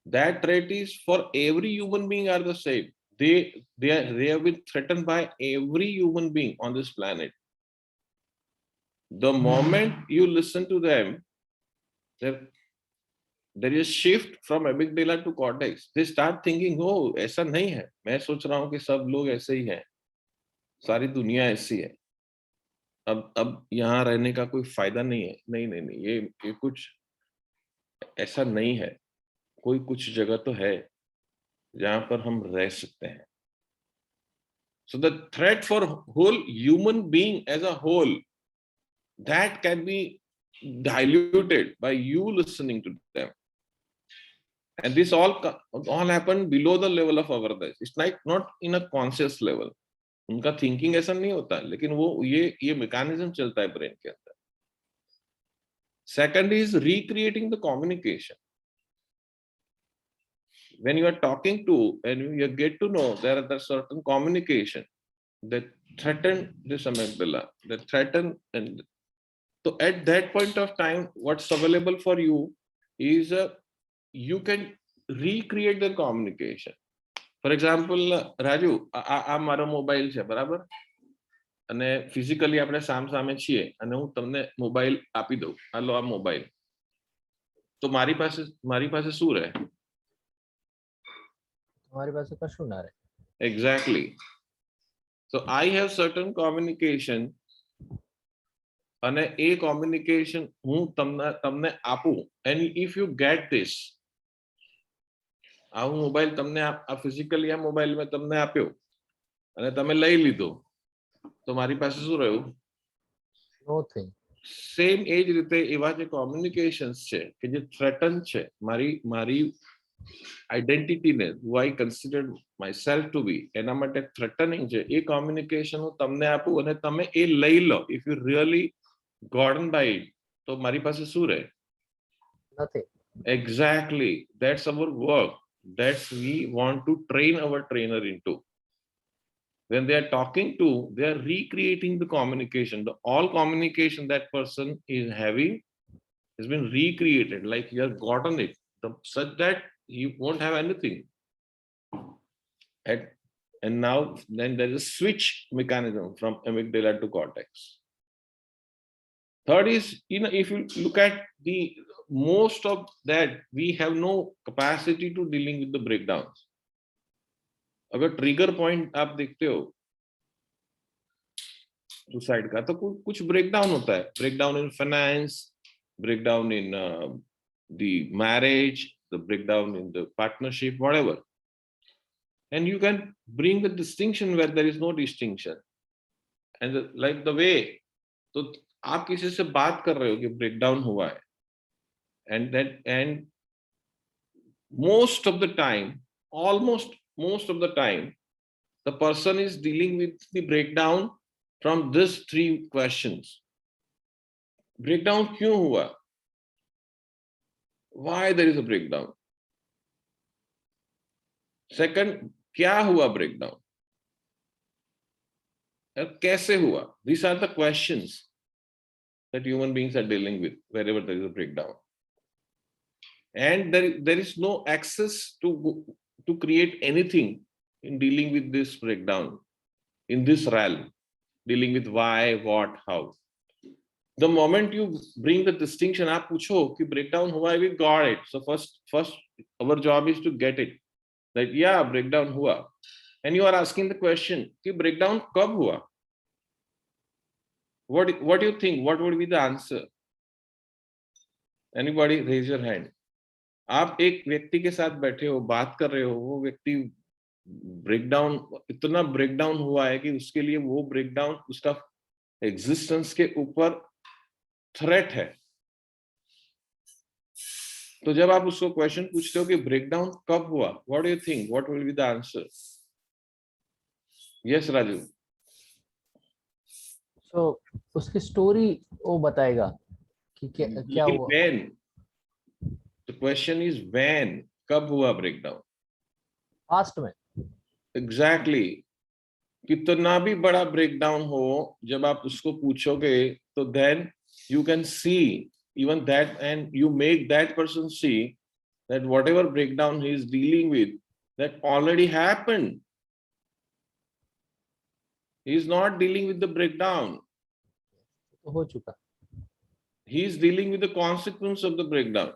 That threat is for every human being are the same. They have been threatened by every human being on this planet. The moment you listen to them, there is a shift from amygdala to cortex. They start thinking, oh, ऐसा नहीं है, मैं सोच रहा हूँ कि सब लोग ऐसे ही हैं, सारी दुनिया ऐसी है, अब यहाँ रहने का कोई फायदा नहीं है. नहीं, ये कुछ ऐसा नहीं है, कोई कुछ जगह तो है जहां पर हम रह सकते हैं. So the threat for whole human being as a whole, that can be diluted by you listening to them. And this all happen below the level of awareness. It's like not in a conscious level. उनका thinking ऐसा नहीं होता, लेकिन वो ये mechanism चलता है brain के अंदर. Second is recreating the communication. When you are talking to and you get to know there are certain communication that threaten this amygdala, that threaten, and so at that point of time, what's available for you is you can recreate the communication. For example, Raju, આ મારો mobile છે, બરાબર? અને physically આપણે સામસામે છીએ અને હું તમને મોબાઈલ આપી દઉં, હાલો આ મોબાઈલ, તો મારી પાસે શું રહે? તમારી પાસે કશું ના રહે. Exactly. So I have certain communication, અને એ communication હું તમને આપું, and if you get this, આ મોબાઈલ તમને આ ફિઝિકલી આ મોબાઈલ મેં તમને આપ્યો અને તમે લઈ લીધો, તો મારી પાસે શું રહ્યું? Nothing. સેમ એ જ રીતે એવા જે કોમ્યુનિકેશન્સ છે કે જે થ્રેટન છે મારી આઈડેન્ટિટીને, who I consider myself to be, એના માટે થ્રેટનિંગ છે, એ કોમ્યુનિકેશન હું તમને આપું અને તમે એ લઈ લો. If you really gotten by it, તો મારી પાસે શું રહે? Nothing. Exactly. That's our work. That's we want to train our trainer into. When they are talking to, they are recreating the communication. All communication that person is having has been recreated, like you have gotten it, such that you won't have anything. And now then there is a switch mechanism from amygdala to cortex. Third is, if you look at the most of that, we have no capacity to dealing with the breakdowns. अगर trigger point आप देखते हो suicide का, तो कुछ breakdown होता है. Breakdown in finance, breakdown in the marriage, the breakdown in the partnership, whatever. And you can bring the distinction where there is no distinction. And like the way, तो आप किसी से बात कर रहे हो कि ब्रेकडाउन हुआ है, and most of the time, almost most of the time, the person is dealing with the breakdown from these three questions. Breakdown क्यों हुआ? Why there is a breakdown? Second, क्या हुआ breakdown? कैसे हुआ? These are the questions that human beings are dealing with wherever there is a breakdown. and there is no access to create anything in dealing with this breakdown in this realm, dealing with why, what, how. The moment you bring the distinction, आप पूछो कि breakdown हुआ है, we got it. So first our job is to get it. That yeah, breakdown हुआ. And you are asking the question कि breakdown कब हुआ? What do you think? What would be the answer? Anybody raise your hand. आप एक व्यक्ति के साथ बैठे हो, बात कर रहे हो, वो व्यक्ति ब्रेकडाउन, इतना ब्रेकडाउन हुआ है कि उसके लिए वो ब्रेकडाउन उसका एग्जिस्टेंस के ऊपर थ्रेट है. तो जब आप उसको क्वेश्चन पूछते हो कि ब्रेकडाउन कब हुआ, what do you think, what will be the answer? Yes Raju. So उसकी स्टोरी वो बताएगा कि क्या हुआ. When, the question is when, कब हुआ ब्रेकडाउन? पास्ट में. एग्जैक्टली. कितना भी बड़ा ब्रेकडाउन हो, जब आप उसको पूछोगे तो then you can see even that, and you make that person see that whatever breakdown he is dealing with, that already happened. He is not dealing with the breakdown, तो हो चुका. he is dealing with the consequence of the breakdown.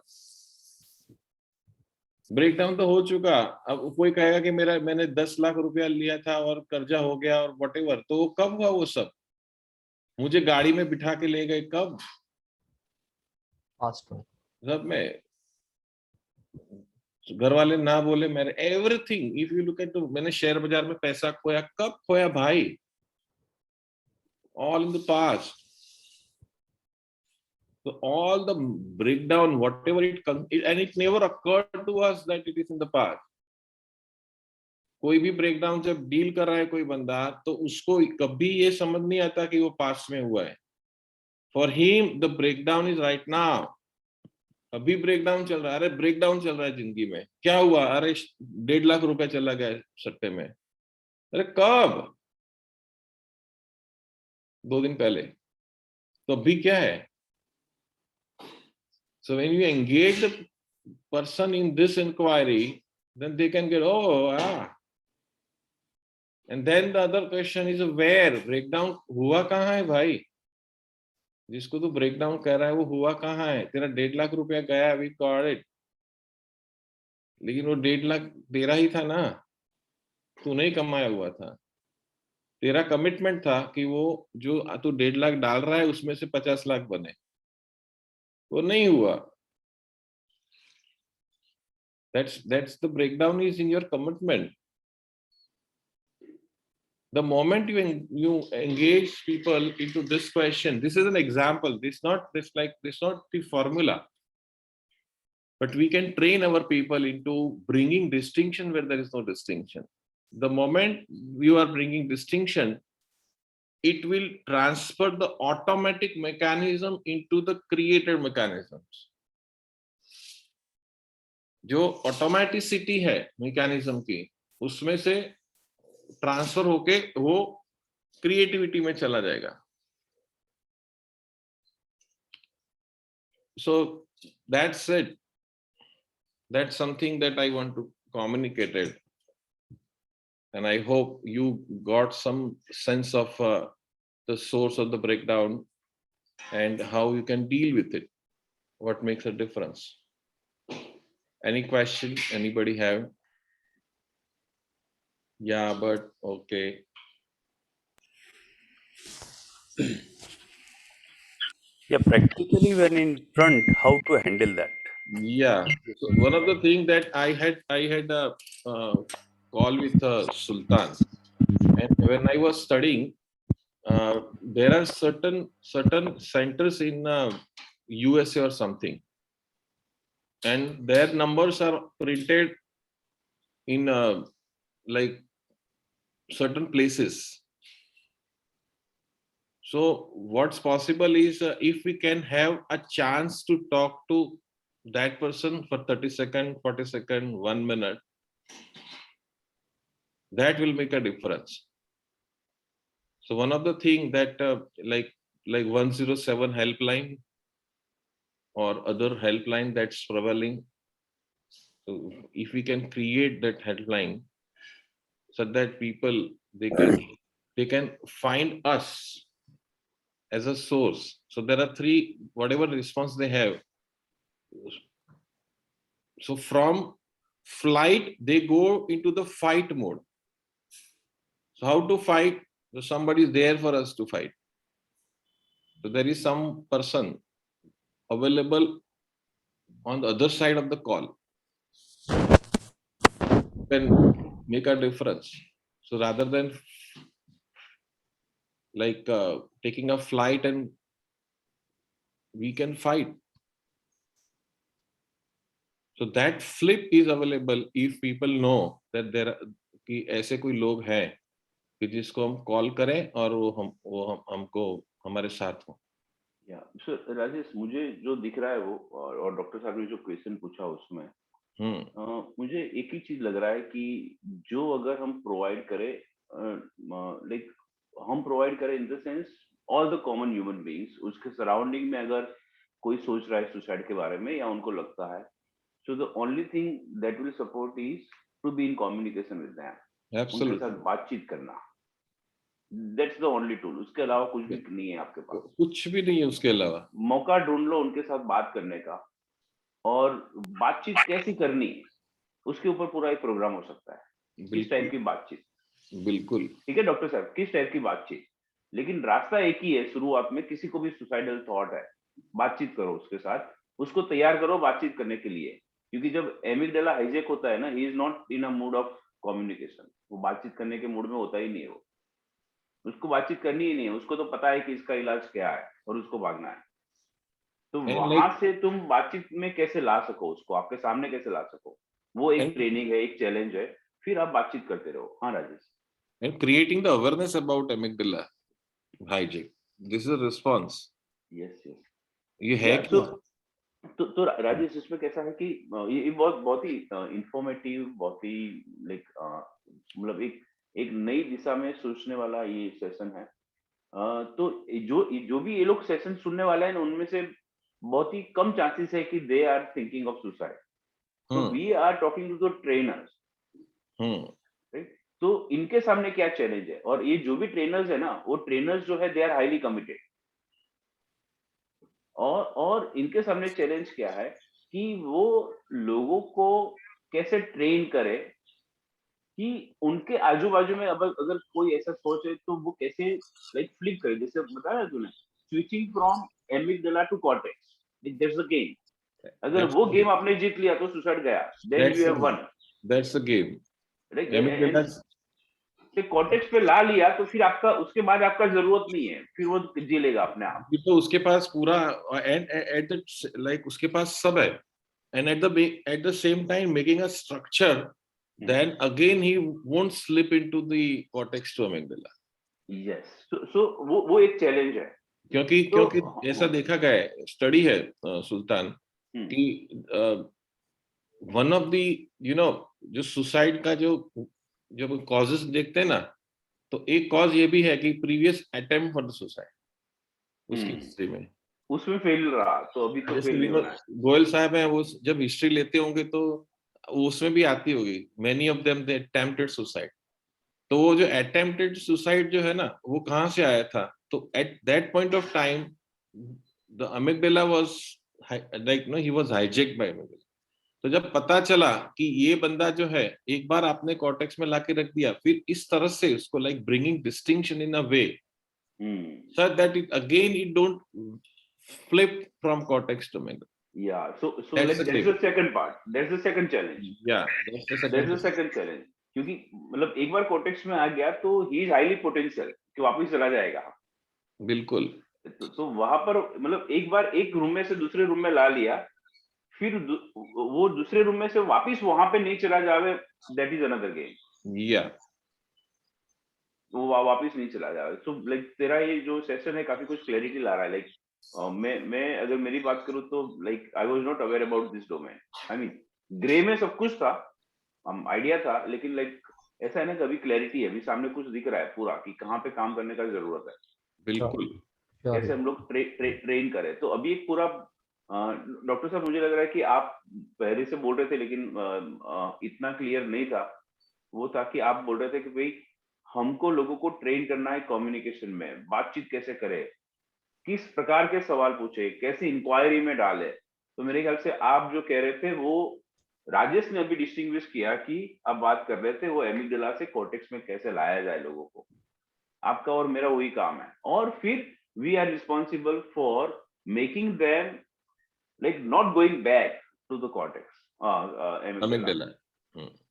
Breakdown तो हो चुका. अब कोई कहेगा कि मैंने 10 लाख रुपया लिया था और कर्जा हो गया और whatever, तो कब हुआ वो सब? मुझे गाड़ी में बिठा के ले गए कब? पास्ट में. जब मैं, घर वाले ना बोले, मेरे everything, if you look at, मैंने शेयर बाजार में पैसा खोया, कब खोया भाई? All in the past. So all the breakdown, whatever and it never occurred to us that it is in the past. कोई भी ब्रेकडाउन जब डील कर रहा है कोई बंदा, तो उसको कभी ये समझ नहीं आता कि वो पास्ट में हुआ है. For him the breakdown is right now. अभी ब्रेकडाउन चल रहा है. अरे ब्रेकडाउन चल रहा है जिंदगी में. क्या हुआ? अरे 1.5 लाख रुपया चला गया सट्टे में. अरे कब? 2 दिन पहले. तो अभी क्या है? So when you engage the person in this inquiry, then they can get, and then the other question is where breakdown हुआ कहाँ है भाई? जिसको तू ब्रेकडाउन कह रहा है वो हुआ कहाँ है? तेरा 1.5 लाख रुपया गया, we got it. लेकिन वो 1.5 लाख तेरा ही था ना, तू नहीं कमाया हुआ था. तेरा कमिटमेंट था कि वो जो तू 1.5 लाख डाल रहा है उसमें से 50 लाख बने. वो नहीं हुआ. That's the breakdown is in your commitment. The moment you engage people into this question, this is an example. This not the formula, but we can train our people into bringing distinction where there is no distinction. The moment you are bringing distinction, it will transfer the automatic mechanism into the created mechanisms. जो automaticity है mechanism की, उसमें से transfer होके वो creativity में चला जाएगा. So that's it. That's something that I want to communicate it. And I hope you got some sense of the source of the breakdown and how you can deal with it. What makes a difference? Any question? Anybody have? Yeah, but okay. Yeah, practically when in front, how to handle that? Yeah. So one of the things that I had a call with Sultan, and when I was studying, there are certain centers in USA or something, and their numbers are printed in like certain places. So what's possible is if we can have a chance to talk to that person for 30 seconds, 40 seconds, 1 minute, that will make a difference. So one of the things that like 107 helpline or other helpline that's prevailing, So if we can create that headline so that people they can find us as a source. So there are three, whatever response they have. So from flight they go into the fight mode. So how to fight? So somebody is there for us to fight. So there is some person available on the other side of the call can make a difference. So rather than like taking a flight, and we can fight. So that flip is available if people know that there कि ऐसे कोई लोग हैं कि जिसको हम call करें और वो हमको हमारे साथ हो. या सर राजेश, मुझे जो दिख रहा है वो, और डॉक्टर साहब ने जो क्वेश्चन पूछा उसमें मुझे एक ही चीज लग रहा है कि जो अगर हम प्रोवाइड करें, लाइक हम प्रोवाइड करें in the sense all the common human beings, उसके सराउंडिंग में अगर कोई सोच रहा है सुसाइड के बारे में या उनको लगता है, so the only thing that will support is to be in communication with them, उनके Absolutely. साथ बातचीत करना. That's the only tool. उसके अलावा कुछ भी नहीं है आपके पास. कुछ भी नहीं है उसके अलावा. मौका ढूंढ लो उनके साथ बात करने का, और बातचीत कैसी करनी है उसके ऊपर पूरा एक प्रोग्राम हो सकता है. किस टाइप की बातचीत. बिल्कुल. ठीक है डॉक्टर साहब, किस टाइप की बातचीत. लेकिन रास्ता एक ही है. शुरुआत में किसी को भी सुसाइडल थॉट है, बातचीत करो उसके साथ, उसको तैयार करो बातचीत करने के लिए. क्योंकि जब एमिगडाला हाईजैक होता है ना, he is not in a mood off communication. वो बातचीत करने के मूड में होता ही नहीं है. वो उसको बातचीत करनी ही नहीं है. उसको तो पता है कि इसका इलाज क्या है और उसको भागना है. तो And वहां like- से तुम बातचीत में कैसे ला सको, उसको आपके सामने कैसे ला सको, वो एक And- ट्रेनिंग है, एक चैलेंज है. फिर आप बातचीत करते रहो. हाँ Rajesh. And creating the awareness about amygdala hijack. This is a response. Yes yes. ये है तो क्या? तो राजेश, इसमें कैसा है कि ये बहुत ही इंफॉर्मेटिव, बहुत ही लाइक मतलब एक नई दिशा में सोचने वाला ये सेशन है. तो जो भी ये लोग सेशन सुनने वाले हैं उनमें से बहुत ही कम चांसेस है कि they are thinking of suicide. तो we are talking to the trainers, right. तो इनके सामने क्या चैलेंज है, और ये जो भी ट्रेनर्स है ना, वो ट्रेनर्स जो है दे आर हाईली कमिटेड. और इनके सामने चैलेंज क्या है कि वो लोगों को कैसे ट्रेन करे कि उनके आजू बाजू में अब अगर कोई ऐसा सोच है तो वो कैसे लाइक फ्लिप करे. जैसे बताया तूने, switching from amygdala to cortex, that's the game. अगर वो गेम आपने जीत लिया तो सुसाइड गया, then you have one. That's the game. Right. Cortex पे ला लिया तो फिर आपका उसके बाद आपका जरूरत नहीं है, फिर वो जी लेगा अपने आप. तो उसके पास पूरा एट द लाइक उसके पास सब है. And at the same time making a structure, then again he won't slip into the cortex to amygdala. Yes. So वो एक चैलेंज है. क्योंकि ऐसा देखा गया है, स्टडी है सुल्तान, कि वन ऑफ द जो सुसाइड का जो जब कॉजेस देखते हैं ना, तो एक कॉज ये भी है कि previous attempt for the suicide उसकी हिस्ट्री में उसमें फेल रहा, तो अभी तो फेल नहीं होना है. गोयल साहब हैं, वो जब हिस्ट्री लेते होंगे तो उसमें भी आती होगी, many of them they attempted suicide. तो वो जो अटेम्प्टेड सुसाइड जो है ना, वो कहाँ से आया था? तो at that point of time the amygdala was like he was hijacked by amygdala. तो जब पता चला कि ये बंदा जो है, एक बार आपने कॉर्टेक्स में लाके रख दिया, फिर इस तरह से उसको like bringing distinction in a way so that it again it don't flip from cortex to amygdala. Yeah, so That's that's the second part. That's the second challenge. Yeah, that's the That's the second challenge. क्योंकि मतलब एक बार cortex में आ गया तो he is highly potential कि वापस चला जाएगा. बिल्कुल. तो वहां पर मतलब एक बार एक रूम में से दूसरे रूम में ला लिया, फिर वो दूसरे रूम में से वापस वहां पे नहीं चला जावे, that is another game. Yeah. वो वापस नहीं चला जावे. सो लाइक तेरा ये जो सेशन है काफी कुछ क्लैरिटी ला रहा है. लाइक मैं अगर मेरी बात करूं तो like I was not aware about this domain. I mean grey में सब कुछ था, आइडिया था, लेकिन लाइक ऐसा है ना, कभी क्लैरिटी है, अभी सामने कुछ दिख रहा है पूरा कि कहाँ पे काम करने का जरूरत है, बिल्कुल. कैसे हम लोग ट्रेन करें. तो अभी एक पूरा डॉक्टर साहब मुझे लग रहा है कि आप पहले से बोल रहे थे लेकिन इतना क्लियर नहीं था। वो था कि आप बोल रहे थे कि भाई हमको लोगों को ट्रेन करना है कम्युनिकेशन में, बातचीत कैसे करें, किस प्रकार के सवाल पूछे, कैसे इंक्वायरी में डाले। तो मेरे ख्याल से आप जो कह रहे थे वो राजेश ने अभी डिस्टिंग्विश किया कि आप बात कर रहे थे वो एमिगडाला से कॉर्टेक्स में कैसे लाया जाए लोगों को। आपका और मेरा वही काम है, और फिर we are responsible for making them like not going back to the cortex, amygdala.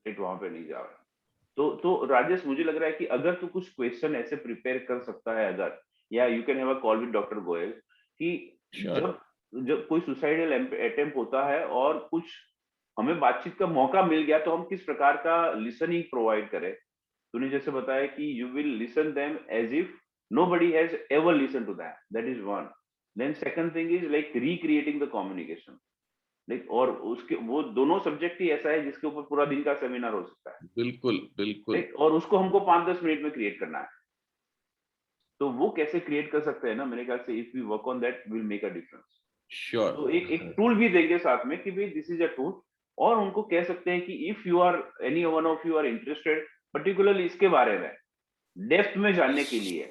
It वहां पे नहीं जा रहा। तो राजेश मुझे लग रहा है कि अगर तू कुछ क्वेश्चन ऐसे प्रिपेयर कर सकता है अगर, या you can have a call with doctor Goyal कि Sure. जब कोई सुसाइडल अटेम्प्ट होता है और कुछ हमें बातचीत का मौका मिल गया तो हम किस प्रकार का लिसनिंग प्रोवाइड करें। तूने जैसे बताया कि you will listen them as if nobody has ever listened to that is one. Then second thing is like recreating the communication, like और उसके वो दोनों सब्जेक्ट ही ऐसा है जिसके ऊपर पूरा दिन का सेमिनार हो सकता है। बिल्कुल बिल्कुल। Right? और उसको हमको 5-10 मिनट में क्रिएट करना है। तो वो कैसे क्रिएट कर सकते हैं ना, मेरे ख्याल से if we work on that will make a difference. Sure. तो एक टूल भी देंगे साथ में कि भाई दिस इज अ टूल, और उनको कह सकते हैं कि if you are any one of you are interested particularly इसके बारे में डेप्थ में जानने के लिए,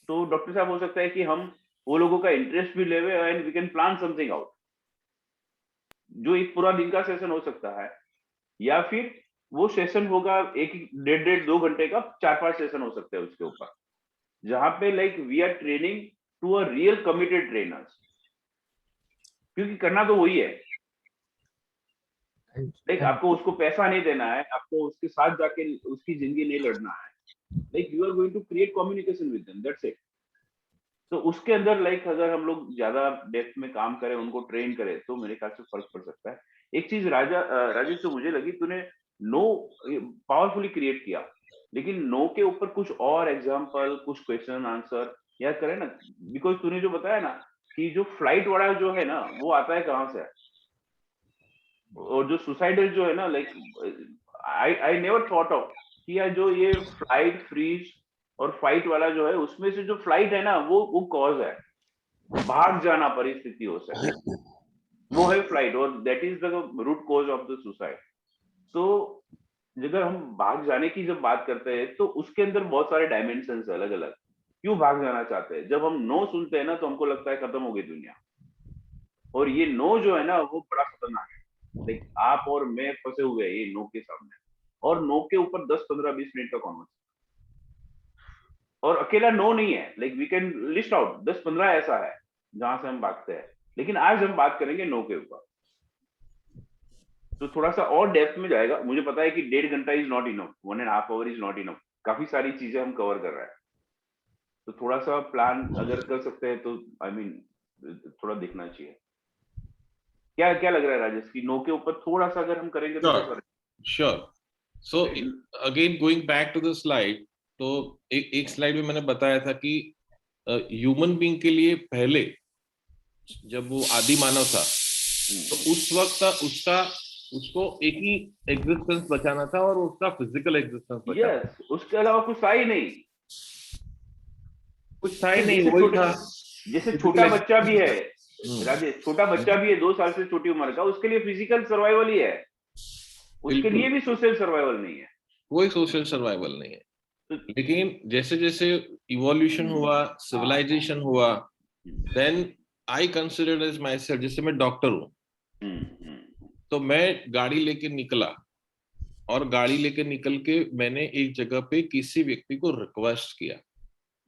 तो डॉक्टर साहब हो सकता है कि हम वो लोगों का इंटरेस्ट भी लेवे and we can plan something out, जो एक पूरा दिन का सेशन हो सकता है, या फिर वो सेशन होगा एक 1.5-2 घंटे का, 4-5 सेशन हो सकते हैं उसके ऊपर, जहां पे like we are training to a real committed trainers, क्योंकि करना तो वही है। लाइक आपको उसको पैसा नहीं देना है, आपको उसके साथ जाके उसकी जिंदगी नहीं लड़ना है, like you are going to create communication with them, that's it. तो उसके अंदर लाइक अगर हम लोग ज्यादा डेप्थ में काम करें, उनको ट्रेन करें, तो मेरे ख्याल से फर्क पड़ सकता है। एक चीज राजेश जो मुझे लगी, तूने नो पावरफुली क्रिएट किया, लेकिन नो के ऊपर कुछ और एग्जांपल, कुछ क्वेश्चन आंसर या करे ना, बिकॉज तूने जो बताया ना कि जो फ्लाइट वाला जो है ना वो आता है कहाँ से, और जो सुसाइडल जो है ना, like I never thought of कि यार जो ये फ्लाइट फ्रीज और फाइट वाला जो है, उसमें से जो फ्लाइट है ना वो कॉज है, भाग जाना परिस्थितियों से, वो है फ्लाइट, और that is the root cause of the suicide. तो अगर हम भाग जाने की जब बात करते हैं तो उसके अंदर बहुत सारे डायमेंशन है अलग अलग, क्यों भाग जाना चाहते हैं। जब हम नो सुनते हैं ना तो हमको लगता है खत्म हो गई दुनिया, और ये नो जो है ना वो बड़ा खतरनाक है। लाइक आप और मैं फंसे हुए हैं ये नो के सामने, और नो के ऊपर 10-15-20 मिनट का कॉन्वर्सेशन, और अकेला नो नहीं है, like we can list out 10-15 ऐसा है जहां से हम भागते हैं, लेकिन आज हम बात करेंगे नो के ऊपर। तो थोड़ा सा और डेप्थ में जाएगा, मुझे पता है कि 1.5 घंटा is not enough, 1.5 our is not enough, काफी सारी चीजें हम कवर कर रहे हैं, तो थोड़ा सा प्लान अगर कर सकते हैं तो आई मीन थोड़ा देखना चाहिए। क्या क्या लग रहा है राजेश की नो के ऊपर थोड़ा सा अगर हम करेंगे तो कैसा रहेगा? Sure. So again going back to the slide, तो एक स्लाइड में मैंने बताया था कि ह्यूमन बीइंग के लिए पहले जब वो आदि मानव था तो उस वक्त उसको एक ही एग्जिस्टेंस बचाना था, और उसका फिजिकल एग्जिस्टेंस बचाना। यस, उसके अलावा कुछ था ही नहीं, कुछ था ही नहीं, जैसे वही था। जैसे छोटा बच्चा भी है हम्म, राजेश, छोटा बच्चा भी है 2 साल से छोटी उम्र का, उसके लिए फिजिकल सर्वाइवल ही है, उसके बिल्कुल। लिए भी सोशल सर्वाइवल नहीं है। कोई सोशल सर्वाइवल नहीं है। लेकिन जैसे जैसे इवोल्यूशन हुआ, सिविलाइजेशन हुआ, then I consider as myself, जैसे मैं डॉक्टर हूँ, तो मैं गाड़ी लेके निकला, और गाड़ी लेके निकल के मैंने एक जगह पे किसी व्यक्ति को रिक्वेस्ट किया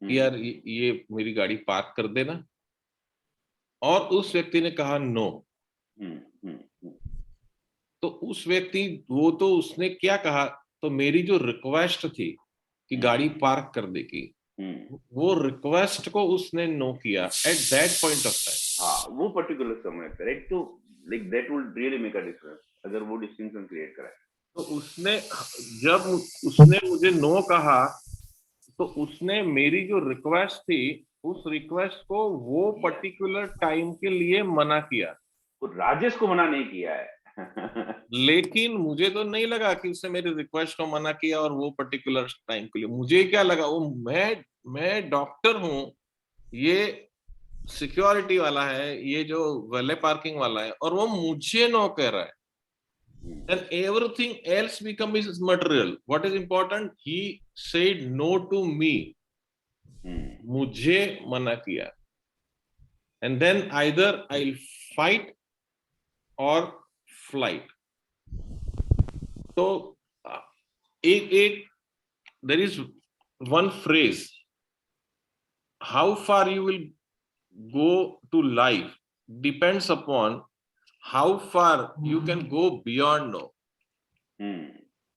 कि यार ये मेरी गाड़ी पार्क कर देना, और उस व्यक्ति ने कहा नो। तो उस व्यक्ति वो तो उसने क्या कहा, तो मेरी जो रिक्वेस्ट थी कि गाड़ी पार्क कर दे की, वो रिक्वेस्ट को उसने नो किया eight that point of time. हाँ, वो पर्टिकुलर समय पे, राइट? तो like that would really make a difference अगर वो डिस्टिंक्शन क्रिएट कराए। तो उसने जब उसने मुझे नो कहा, तो उसने मेरी जो रिक्वेस्ट थी उस रिक्वेस्ट को वो पर्टिकुलर टाइम के लिए मना किया। तो राजेश को मना नहीं किया है लेकिन मुझे तो नहीं लगा कि उसने मेरी रिक्वेस्ट को मना किया और वो पर्टिकुलर टाइम के लिए। मुझे क्या लगा, वो मैं डॉक्टर हूं, ये सिक्योरिटी वाला है, ये जो वेले पार्किंग वाला है, और वो मुझे नो कह रहा है, then everything else becomes material. What is important? He said no to me. मुझे मना किया. And then either I'll fight or flight. So there is one phrase, how far you will go to life depends upon how far you can go beyond no.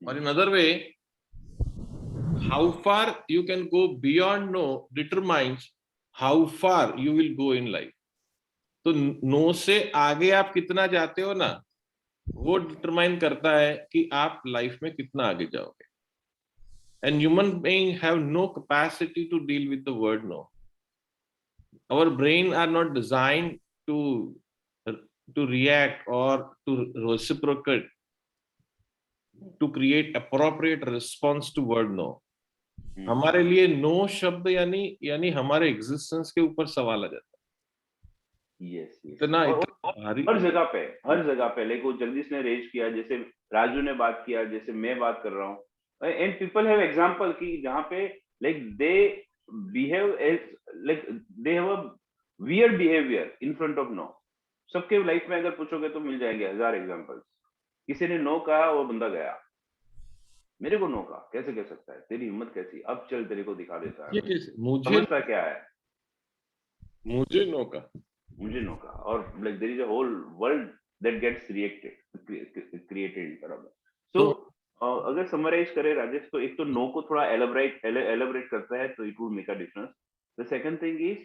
Or in another way, how far you can go beyond no determines how far you will go in life. तो no से आगे आप कितना जाते हो ना, वो determine करता है कि आप लाइफ में कितना आगे जाओगे. And human beings have no capacity to deal with the word no. Our brain are not designed to react or to reciprocate, to create appropriate response to word no. हमारे लिए नो शब्द यानी हमारे existence के ऊपर सवाल आ जाता है. यस, इतना हर जगह पे लाइक वो जगदीश ने रेज किया, जैसे राजू ने बात किया, जैसे मैं बात कर रहा हूँ, एंड पीपल हैव एग्जांपल कि जहाँ पे like they behave like they have a weird behaviour in front of no. सबके लाइफ में अगर पूछोगे तो मिल जाएंगे 1000 एग्जांपल्स. किसी ने नो कहा, वो बंदा गया. मेरे को नो कहा, कैसे कह सकता है, तेरी हिम्मत कैसी, अब चल तेरे को दिखा देता है. मुझे समझता क्या है, मुझे नो का, मुझे नो कहा, और like there is a whole world that gets created बराबर. सो अगर समराइज करें राजेश, तो एक तो नो को थोड़ा एलेबरेट करता है, तो it would make a difference. The second thing is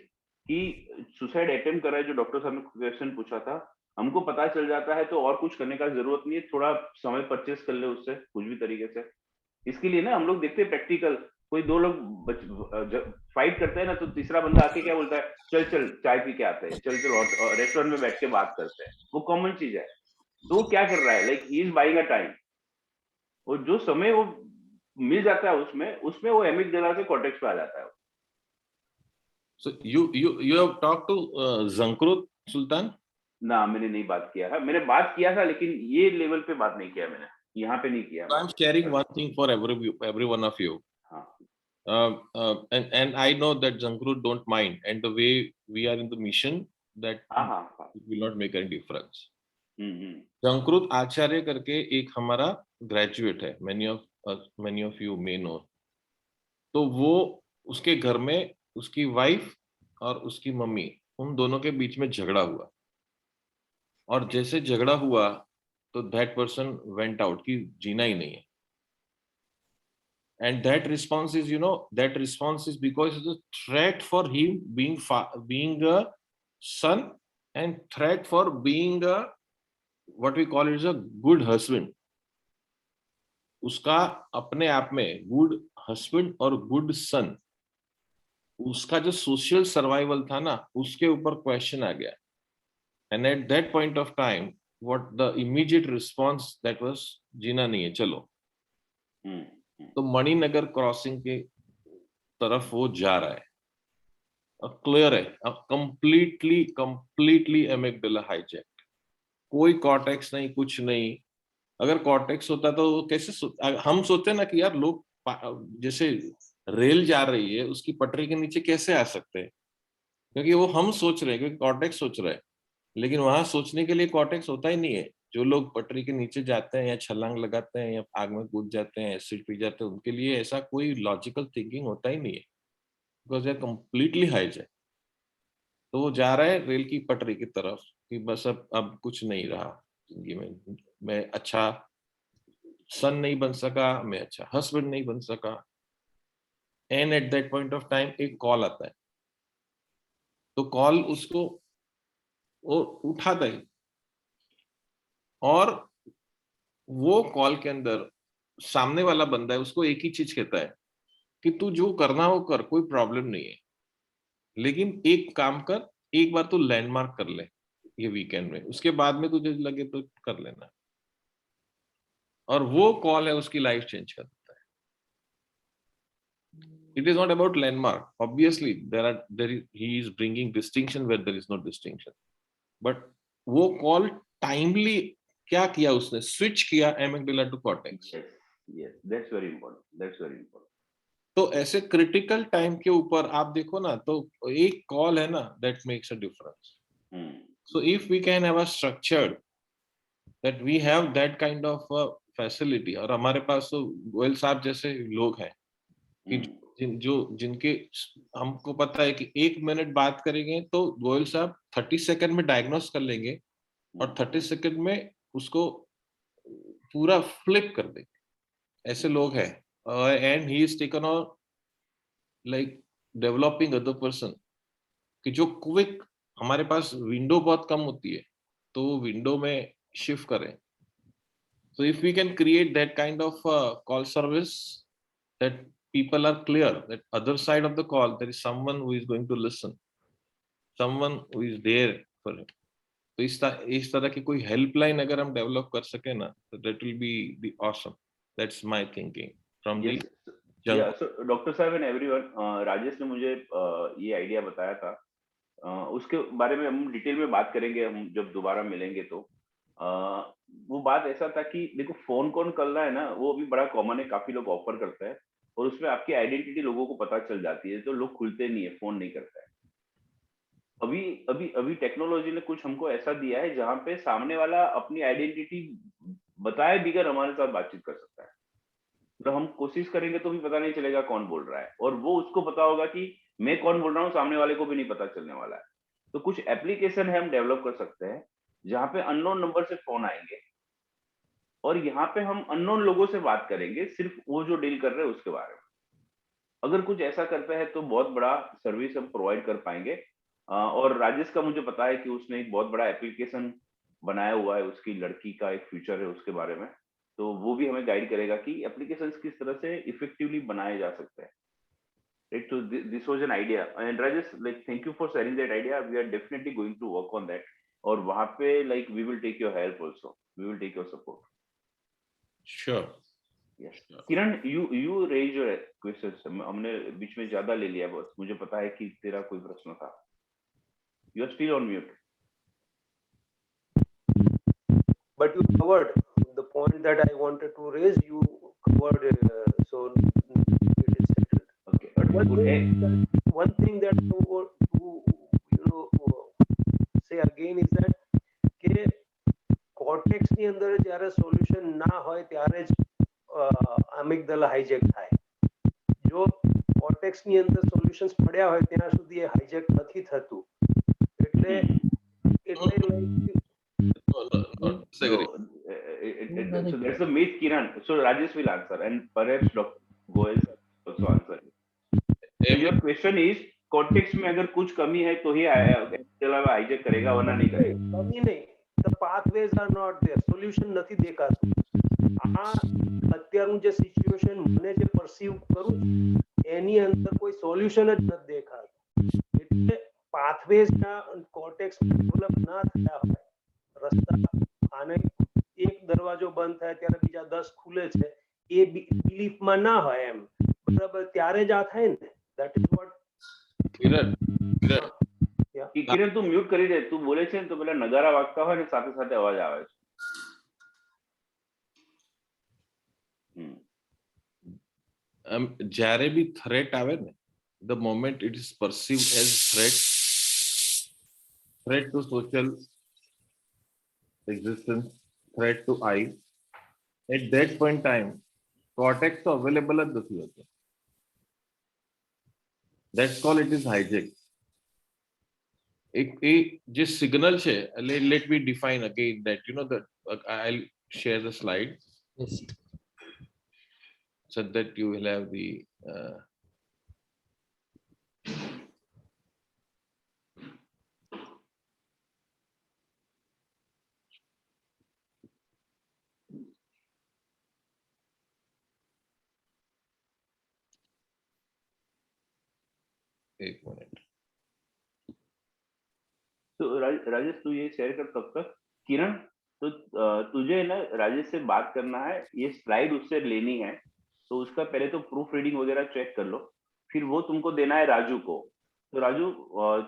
कि सुसाइड अटेम्प्ट कर रहा है, जो डॉक्टर साहब ने क्वेश्चन पूछा था, हमको पता चल जाता है तो और कुछ करने का जरूरत नहीं है, थोड़ा समय परचेस कर ले उससे कुछ भी तरीके से. इसके लिए ना हम लोग देखते हैं प्रैक्टिकल, कोई दो लोग फाइट करते हैं ना, तो तीसरा बंदा आके क्या बोलता है, चल चल चाय पी के आते हैं, चल चल रेस्टोरेंट में बैठ के बात करते हैं. वो कॉमन चीज है. तो वो क्या कर रहा है, like he is buying a time. और जो समय वो मिल जाता है उसमें वो एमिगडाला से कॉर्टेक्स पे आ जाता है. So you have talked to Zankrut Sultan? ना, मैंने नहीं बात किया है. मैंने बात किया था, लेकिन ये लेवल पे बात नहीं किया मैंने, यहाँ पे नहीं किया. I'm sharing one thing for every one of you. हाँ. And I know that Zankrut don't mind, and the way we are in the mission, that it will not make any difference. Zankrut आचार्य करके एक हमारा graduate है, many of you may know. तो वो उसके घर में उसकी वाइफ और उसकी मम्मी, उन दोनों के बीच में झगड़ा हुआ, और जैसे झगड़ा हुआ तो दैट पर्सन वेंट आउट कि जीना ही नहीं है. And that response is, because it's a threat for him being a son, and threat for being a, what we call it, a good husband. उसका अपने आप में गुड हस्बैंड और good son, उसका जो सोशल सर्वाइवल था ना, उसके ऊपर क्वेश्चन आ गया. And at that point of time, what the immediate response that was, जीना नहीं है, चलो. तो मणिनगर क्रॉसिंग के तरफ वो जा रहा है. क्लियर है, कंप्लीटली एमिगडाला हाईजैक्ट. कोई कॉर्टेक्स नहीं, कुछ नहीं. अगर कॉर्टेक्स होता तो कैसे हम सोचते ना कि यार लोग जैसे रेल जा रही है उसकी पटरी के नीचे कैसे आ सकते हैं, क्योंकि वो हम सोच रहे हैं, क्योंकि कॉर्टेक्स सोच रहे हैं. लेकिन वहां सोचने के लिए कॉर्टेक्स होता ही नहीं है. जो लोग पटरी के नीचे जाते हैं या छलांग लगाते हैं या आग में कूद जाते हैं, एसिड पी जाते हैं, उनके लिए ऐसा कोई लॉजिकल थिंकिंग होता ही नहीं है, because they are completely hijack. तो वो जा रहा है रेल की पटरी की तरफ कि बस अब कुछ नहीं रहा जिंदगी में, मैं अच्छा सन नहीं बन सका, मैं अच्छा हस्बैंड नहीं बन सका. And eight that point of time एक कॉल आता है. तो कॉल उसको वो उठाता है, और वो कॉल के अंदर सामने वाला बंदा है, उसको एक ही चीज कहता है कि तू जो करना हो कर, कोई प्रॉब्लम नहीं है, लेकिन एक काम कर, एक बार तू लैंडमार्क कर ले ये वीकेंड में, उसके बाद में तुझे लगे तो कर लेना. और वो कॉल है उसकी लाइफ चेंज कर देता है. it is not about landmark. Obviously he is bringing distinction where there is no distinction, but वो call timely क्या किया उसने, switch किया amygdala to cortex. Yes, that's very important. That's very important. तो ऐसे क्रिटिकल टाइम के ऊपर आप देखो ना, तो एक कॉल है ना, that makes a difference. So if we can have a structured that we have that kind of facility, और हमारे पास तो गोयल साहब जैसे लोग हैं कि जिनके हमको पता है कि 1 मिनट बात करेंगे तो गोयल साहब 30 सेकंड में डायग्नोस कर लेंगे और 30 सेकंड में उसको पूरा फ्लिप कर देंगे. ऐसे लोग हैं. And he is taken on like developing other person कि जो क्विक, हमारे पास विंडो बहुत कम होती है तो विंडो में शिफ्ट करें. So if we can create that kind of call service that people are clear that other side of the call there is someone who is going to listen, someone who is there for him. तो इस तरह की कोई helpline अगर हम develop कर सके ना, तो that will be the awesome. That's my thinking from the Yeah, so doctor साहब एंड एवरीवन, राजेश ने मुझे ये आइडिया बताया था. उसके बारे में हम डिटेल में बात करेंगे हम जब दोबारा मिलेंगे. तो वो बात ऐसा था कि देखो फोन कॉल करना है ना, वो अभी बड़ा कॉमन है, काफी लोग ऑफर करते हैं और उसमें आपकी आइडेंटिटी लोगों को पता चल जाती है, तो लोग खुलते नहीं है, फोन नहीं करते हैं. अभी अभी अभी टेक्नोलॉजी ने कुछ हमको ऐसा दिया है जहां पे सामने वाला अपनी आइडेंटिटी बताए बिगर हमारे साथ बातचीत कर सकता है. तो हम कोशिश करेंगे तो भी पता नहीं चलेगा कौन बोल रहा है, और वो उसको पता होगा कि मैं कौन बोल रहा हूँ, सामने वाले को भी नहीं पता चलने वाला है. तो कुछ एप्लीकेशन है हम डेवलप कर सकते हैं जहां पे अननोन नंबर से फोन आएंगे और यहाँ पे हम अननोन लोगों से बात करेंगे, सिर्फ वो जो डील कर रहे हैं उसके बारे में. अगर कुछ ऐसा करते हैं तो बहुत बड़ा सर्विस हम प्रोवाइड कर पाएंगे. और राजेश का मुझे पता है कि उसने एक बहुत बड़ा एप्लीकेशन बनाया हुआ है, उसकी लड़की का एक फ्यूचर है उसके बारे में, तो वो भी हमें गाइड करेगा कि एप्लीकेशंस किस तरह से इफेक्टिवली बनाए जा सकते हैं. Right, so this was an idea, and Rajesh, like, thank you for sharing that idea. We are definitely going to work on that. और वहाँ पे like we will take your help also. We will take your support. Sure. Yes. Kiran, you raise your questions. हमने बीच में ज्यादा ले लिया बस. मुझे पता है कि तेरा कोई प्रश्न था. You are still on mute. But you covered the point that I wanted to raise. You covered, so it is settled. Okay. But one Good. thing that I want to say again is that કે cortex ની અંદર જ્યારે solution ના હોય ત્યારે જ amygdala hijack થાય. જો cortex ની અંદર solutions પડ્યા હોય ત્યાં સુધી એ hijack નથી થતું. એટલે So that's the myth, Kiran. So Rajesh will answer, and perhaps Dr. Goel also answer. So your question is, context में अगर कुछ कमी है तो ही hijack करेगा, वरना नहीं करेगा. कमी नहीं. The pathways are not there. Solution નથી દેખાતું. આ અત્યારનું જે સિચ્યુએશન મને જે પરસીવ કરું એની અંદર કોઈ સોલ્યુશન જ નથી દેખાતું. એટલે પાથવેઝ ના કોર્ટેક્સ ડેવલપ ના થયા હોય, રસ્તા આને એક દરવાજો બંધ થાય ત્યારે બીજા 10 ખુલે છે, એ બિલીફ માં ના હોય એમ, બરાબર, ત્યારે જ આ થાય ને. That is what. કિરણ, તું મ્યુટ કરી દે. તું બોલે છે ને તો પેલા નગારા વાગતા હોય ને સાથે સાથે અવાજ આવે છે. જ્યારે બી થ્રેટ આવે ને, the moment it is perceived as threat to social existence, threat to I, at that point time cortex तो available જ નથી હોતો. That's called it is hijack. एक જે signal છે, let me define again that, you know, that I'll share the slide. Yes. So that you will have the एक minute. तो राजेश, तू ये शेयर कर तब तक. किरण, तो तुझे ना राजेश से बात करना है, ये स्लाइड उससे लेनी है, तो उसका पहले तो प्रूफ रीडिंग वगैरह चेक कर लो. फिर वो तुमको देना है राजू को। तो राजू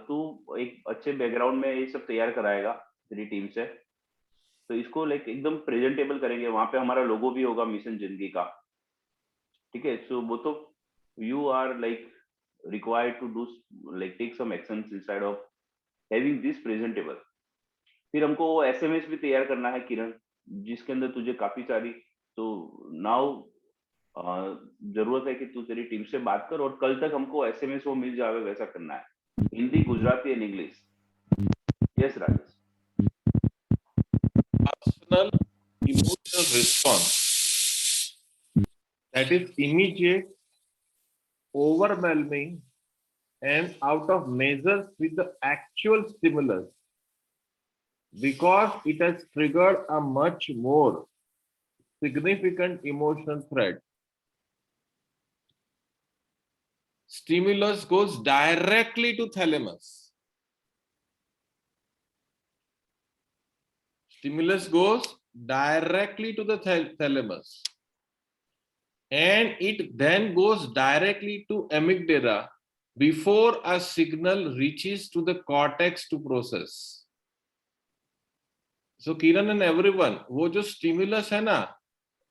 तू एक अच्छे बैकग्राउंड में ये सब तैयार कराएगा तेरी टीम से, तो इसको लाइक एकदम प्रेजेंटेबल करेंगे, वहां पे हमारा लोगो भी होगा मिशन जिंदगी का, ठीक है। सो वो तो you are like required to do like take some actions inside of having this presentable। फिर हमको वो एसएमएस भी तैयार करना है किरण, जिसके अंदर तुझे काफी सारी, तो नाउ जरूरत है कि तू तेरी टीम से बात कर और कल तक हमको एसएमएस वो मिल जावे वैसा करना है, Hindi, Gujarati and English. Yes Rajesh. Personal emotional response that is immediate, overwhelming, and out of measures with the actual stimulus, because it has triggered a much more significant emotional threat. Stimulus goes directly to thalamus. Stimulus goes directly to the thalamus, and it then goes directly to amygdala before a signal reaches to the cortex to process. So Kiran and everyone, वो जो stimulus है ना,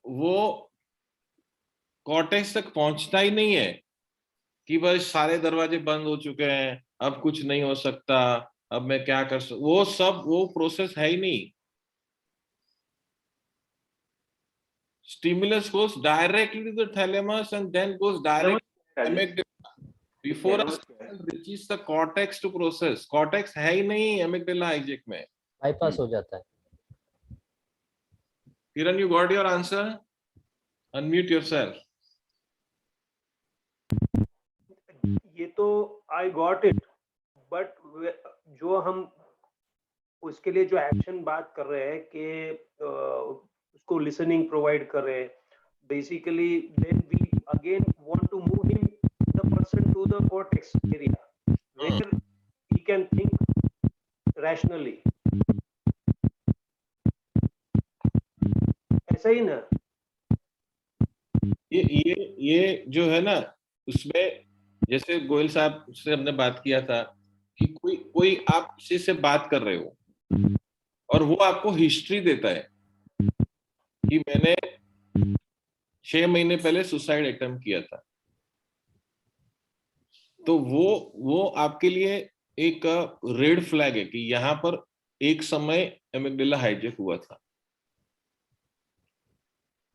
वो cortex तक पहुंचता ही नहीं है कि बस सारे दरवाजे बंद हो चुके हैं, अब कुछ नहीं हो सकता, अब मैं क्या कर सकता, वो सब वो प्रोसेस है ही नहीं। Stimulus goes directly to the thalamus and then goes directly to the amygdala before a signal reaches the cortex to process. Cortex है ही नहीं amygdala hijack में, बाईपास हो जाता है। Kiran, you got your answer? Unmute yourself. ये तो I got it, but जो हम उसके लिए जो एक्शन बात कर रहे हैं कि उसको लिसनिंग प्रोवाइड कर रहे हैं, basically then we again want to move him the person to the cortex area where he can think rationally, ऐसा ही ना? ये जो है ना, उसमें जैसे गोयल साहब से हमने बात किया था कि कोई आप किसी से बात कर रहे हो और वो आपको हिस्ट्री देता है कि मैंने 6 महीने पहले सुसाइड अटेम्प्ट किया था, तो वो आपके लिए एक रेड फ्लैग है कि यहाँ पर एक समय एमिगडाला हाईजैक हुआ था।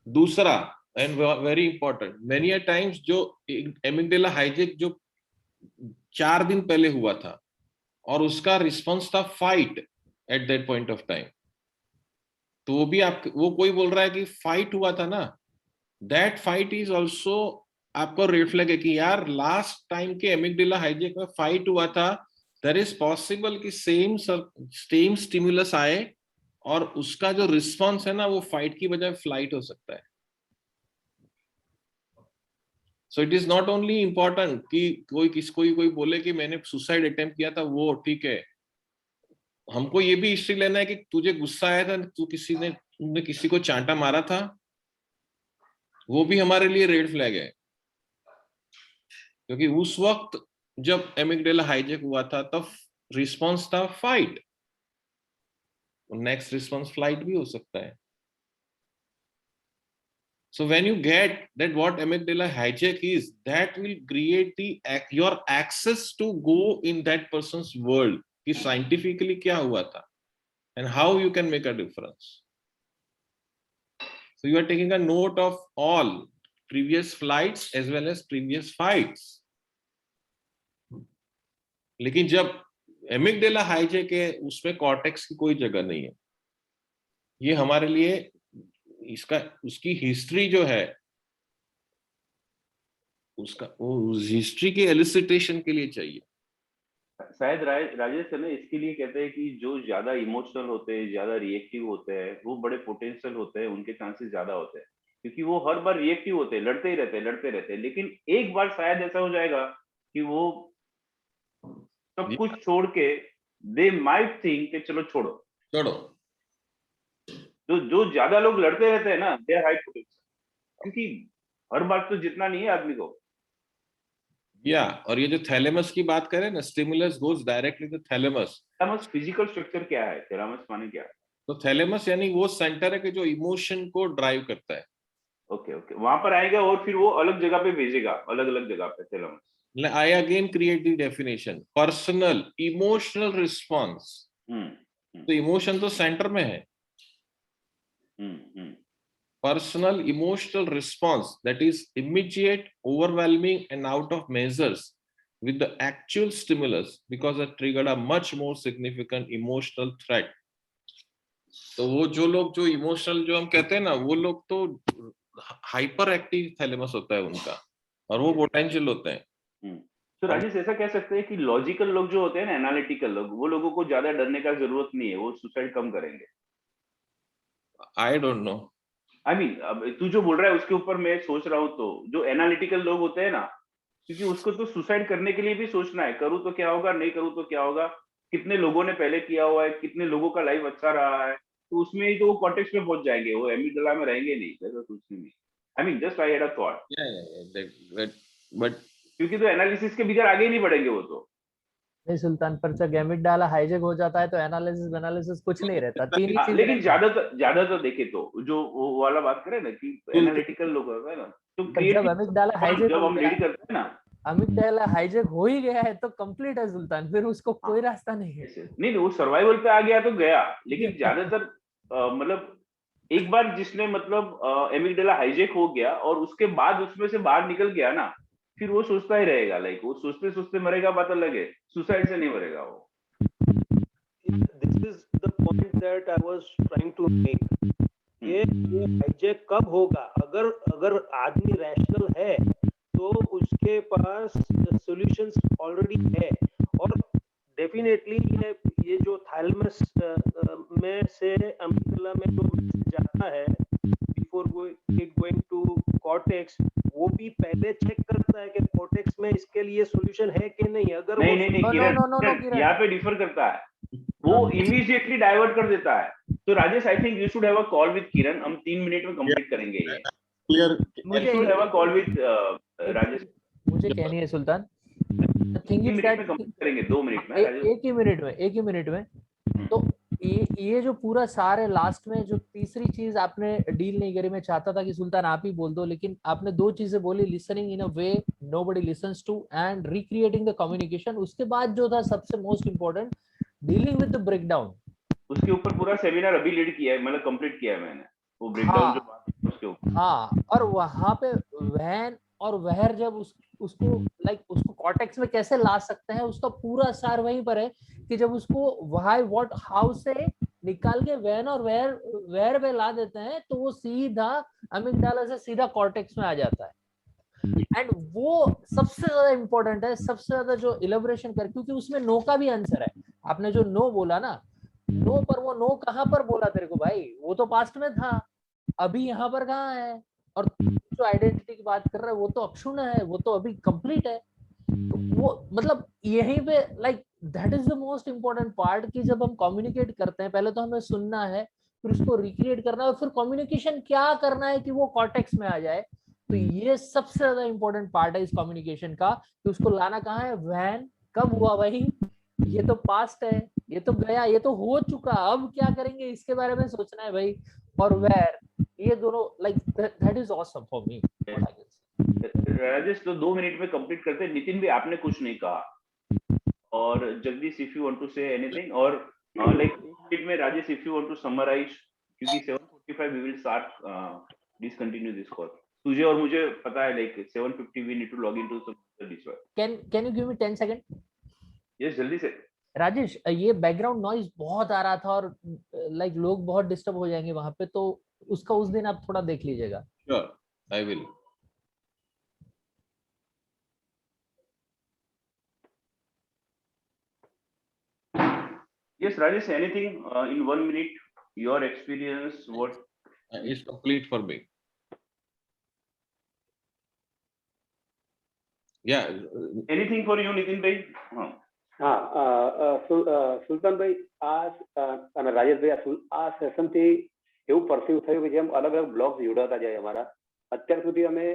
दूसरा and very important, many a times जो एमिगडाला हाईजैक जो 4 दिन पहले हुआ था और उसका रिस्पॉन्स था fight eight that point of time, तो वो भी आप, वो कोई बोल रहा है कि फाइट हुआ था ना, दैट फाइट इज ऑल्सो आपको रेड फ्लैग है कि यार लास्ट टाइम के एमिगडाला हाईजैक में फाइट हुआ था, देयर इज पॉसिबल कि सेम स्टिमुलस आए और उसका जो रिस्पॉन्स है ना वो फाइट की बजाय फ्लाइट हो सकता है। So it is not only important कि कोई बोले कि मैंने सुसाइड अटेम्प्ट किया था, वो ठीक है, हमको ये भी हिस्ट्री लेना है कि तुझे गुस्सा आया था, तुमने किसी को चांटा मारा था, वो भी हमारे लिए रेड फ्लैग है, क्योंकि उस वक्त जब एमिगडाला हाईजैक हुआ था तब रिस्पॉन्स था फाइट, नेक्स्ट रिस्पॉन्स फ्लाइट भी हो सकता है। So when you get that what amygdala hijack is, that will create your access to go in that person's world कि scientifically क्या हुआ था and how you can make a difference. So you are taking a note of all previous flights as well as previous fights. लेकिन जब amygdala hijack है उसमें cortex की कोई जगह नहीं है, ये हमारे लिए उसकी हिस्ट्री जो है उस हिस्ट्री के एलिसिटेशन के लिए चाहिए। शायद राजेश है ना, इसके लिए कहते हैं कि जो ज्यादा इमोशनल होते हैं, ज्यादा रिएक्टिव होते हैं, वो बड़े पोटेंशियल होते हैं, उनके चांसेस ज्यादा होते हैं, क्योंकि वो हर बार रिएक्टिव होते हैं, लड़ते ही रहते हैं, लेकिन एक बार शायद ऐसा हो जाएगा कि वो सब कुछ छोड़ के दे माइट थिंक कि चलो छोड़ो। तो जो ज्यादा लोग लड़ते रहते हैं ना, दे हाई पोटेंशियल, क्योंकि हर बार तो जितना नहीं है आदमी को, और ये जो थैलेमस की बात करें ना, stimulus goes directly to thalamus. Thalamus physical structure क्या है? थैलेमस माने क्या है? तो थैलेमस यानी वो सेंटर है कि जो इमोशन को ड्राइव करता है। ओके ओके, वहां पर आएगा और फिर वो अलग जगह पे भेजेगा, अलग अलग जगह पे thalamus. I again create the definition, personal emotional response. तो इमोशन तो सेंटर में है। Personal emotional response that is immediate, overwhelming, and out of measures with the actual stimulus because it triggered a much more significant emotional threat. तो वो जो लोग जो emotional जो हम कहते हैं ना, वो लोग तो हाइपर एक्टिव थैलेमस होता है उनका, और वो पोटेंशियल होते हैं। तो राजेश ऐसा कह सकते हैं कि लॉजिकल लोग जो होते हैं ना, एनालिटिकल लोग, वो लोगों को ज्यादा डरने का जरूरत नहीं है, वो सुसाइड कम करेंगे। I don't know, I mean अब तू जो बोल रहा है उसके ऊपर मैं सोच रहा हूँ, तो जो एनालिटिकल लोग होते हैं ना, क्योंकि उसको तो सुसाइड करने के लिए भी सोचना है, करूँ तो क्या होगा, नहीं करूँ तो क्या होगा, कितने लोगों ने पहले किया हुआ है, कितने लोगों का लाइफ अच्छा रहा है, तो उसमें ही तो वो कॉन्टेक्स्ट में पहुंच जाएंगे, वो एमिगडाला में रहेंगे नहीं, वैसा सोचने में। I mean just I had a thought, but क्योंकि तो एनालिसिस के बगैर आगे ही नहीं बढ़ेंगे वो तो। नहीं सुल्तान, पर जब एमिगडाला हाईजैक हो जाता है तो एनालिसिस एनालिसिस कुछ नहीं रहता, तीन ही चीज लेकिन रहती है। ज्यादातर देखे तो जो वो वाला बात करें ना कि एनालिटिकल लोग होता है ना, तो पर जब एमिगडाला हाईजैक जब हो हम गया, रीड करते हैं ना, अमिगडाला हाईजैक हो ही गया है तो कंप्लीट है सुल्तान, फिर उसको कोई रास्ता नहीं है। ऐसे नहीं वो सर्वाइवल पे आ गया तो गया, लेकिन ज्यादातर मतलब एक बार जिसने मतलब एमिगडाला हाईजैक हो गया और उसके बाद उसमें से बाहर निकल गया ना, फिर वो सोचता ही रहेगा, लाइक वो सोचते सोचते मरेगा, बात अलग है, सुसाइड से नहीं मरेगा वो। This is the point that I was trying to make. ये हाईजैक कब होगा? अगर अगर आदमी रैशनल है तो उसके पास सॉल्यूशंस ऑलरेडी है, और डेफिनेटली ये जो थैलेमस में से अमिगडाला में जो जाता है बिफोर गोइंग टू कॉर्टेक्स, वो भी पहले चेक करता है कि कॉर्टेक्स में इसके लिए सॉल्यूशन है कि नहीं। अगर नहीं वो नहीं नहीं No, किरण, no, no, no, Kiran. यहाँ पे डिफर करता है, वो इमीडिएटली डाइवर्ट कर देता है। तो Rajesh, I think you should have a call with Kiran, हम 3 मिनट में कंप्लीट करेंगे ये। Clear, you should have a call with Rajesh. मुझे कहनी है Sultan, thing 3 is minute that में कंप्लीट करेंगे, 2 मिनट में राजेश। एक ही मिनट में तो ये जो पूरा सारे लास्ट में जो तीसरी चीज आपने डील नहीं करी, मैं चाहता था कि सुल्तान आप ही बोल दो, लेकिन आपने दो चीजें बोली, listening in a way nobody listens to and recreating the communication. उसके बाद जो था सबसे most important, dealing with the breakdown. उसके ऊपर पूरा सेमिनार अभी लीड किया है, मतलब कंप्लीट किया है मैंने, वो ब्रेकडाउन जो बात है उसके ऊपर। हाँ, और वहां पे वहन और वहर जब उसको उसको कॉर्टेक्स में कैसे ला सकते हैं, उसका पूरा सार वहीं पर है कि जब उसको व्हाई व्हाट हाउ से निकाल के वहन और वहर पे ला देते हैं तो वो सीधा अमिगडाला से सीधा कॉर्टेक्स में आ जाता है। एंड वो सबसे ज्यादा इंपॉर्टेंट है, सबसे ज्यादा जो इलेबोरेशन कर, क्योंकि उसमें नो का भी आंसर है। आपने जो नो बोला ना, नो पर वो नो कहाँ पर बोला तेरे को भाई, वो तो पास्ट में था, अभी यहाँ पर कहाँ है। और जो आइडेंटिटी की बात कर रहा है वो तो अक्षुण्ण है, वो तो अभी कंप्लीट है। तो वो मतलब यहीं पे that is the most important part कि जब हम कम्युनिकेट करते हैं, पहले तो हमें सुनना है, फिर उसको रिक्रिएट करना है, और फिर कम्युनिकेशन क्या करना है कि वो कॉर्टेक्स में आ जाए। तो ये सबसे ज्यादा इंपॉर्टेंट पार्ट है इस कम्युनिकेशन का, कि उसको लाना कहाँ है, व्हेन, कब हुआ भाई, ये तो पास्ट है, ये तो गया, ये तो हो चुका, अब क्या करेंगे इसके बारे में सोचना है भाई। और वेयर, ये दोनों that is awesome for me. Rajesh तो 2 मिनट में कंप्लीट करते हैं। नितिन भी आपने कुछ नहीं कहा, और Jagdish if you want to say anything, और लाइक मिनट में Rajesh if you want to summarise, क्योंकि 7:45 we will start discontinue this call. तुझे और मुझे पता है like 7:50 we need to log into this one. Can you give me 10 second? Yes, जल्दी से। राजेश, ये बैकग्राउंड नॉइज बहुत आ रहा था और लोग बहुत डिस्टर्ब हो जाएंगे वहां पे, तो उसका उस दिन आप थोड़ा देख लीजिएगा। Sure, I will. Yes, Rajesh, anything in 1 minute, your experience, what? It's complete for me. Yeah. Anything for you, Nitin bhai? સુલતાનભાઈ, અને રાજેશભાઈ, આ સેશનથી એવું પરસીવ થયું કે જેમ અલગ અલગ બ્લોગ્સ જોડાતા જાય અમારા. અત્યાર સુધી અમે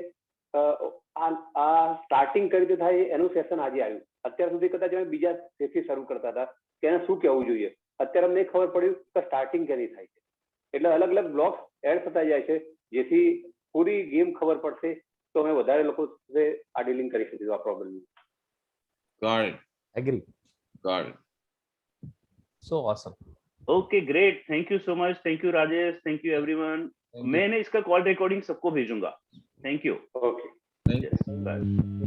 સ્ટાર્ટિંગ કઈ રીતે થાય એનું સેશન આજે આવ્યું. અત્યાર સુધી કદાચ અમે બીજા સેથી શરૂ કરતા હતા કે એને શું કહેવું જોઈએ. અત્યારે અમને ખબર પડ્યું કે સ્ટાર્ટિંગ કેની થાય છે. એટલે અલગ અલગ બ્લોક્સ એડ થતા જાય છે જેથી પૂરી ગેમ ખબર પડશે તો અમે વધારે લોકો સાથે આ ડીલિંગ કરી શકીશું આ problem. Got it. Agree. Got it. So awesome. Okay great, thank you so much, thank you Rajesh, thank you everyone. Thank you. मैंने इसका कॉल रिकॉर्डिंग सबको भेजूंगा. Thank you. Okay. Thank you. Yes, bye.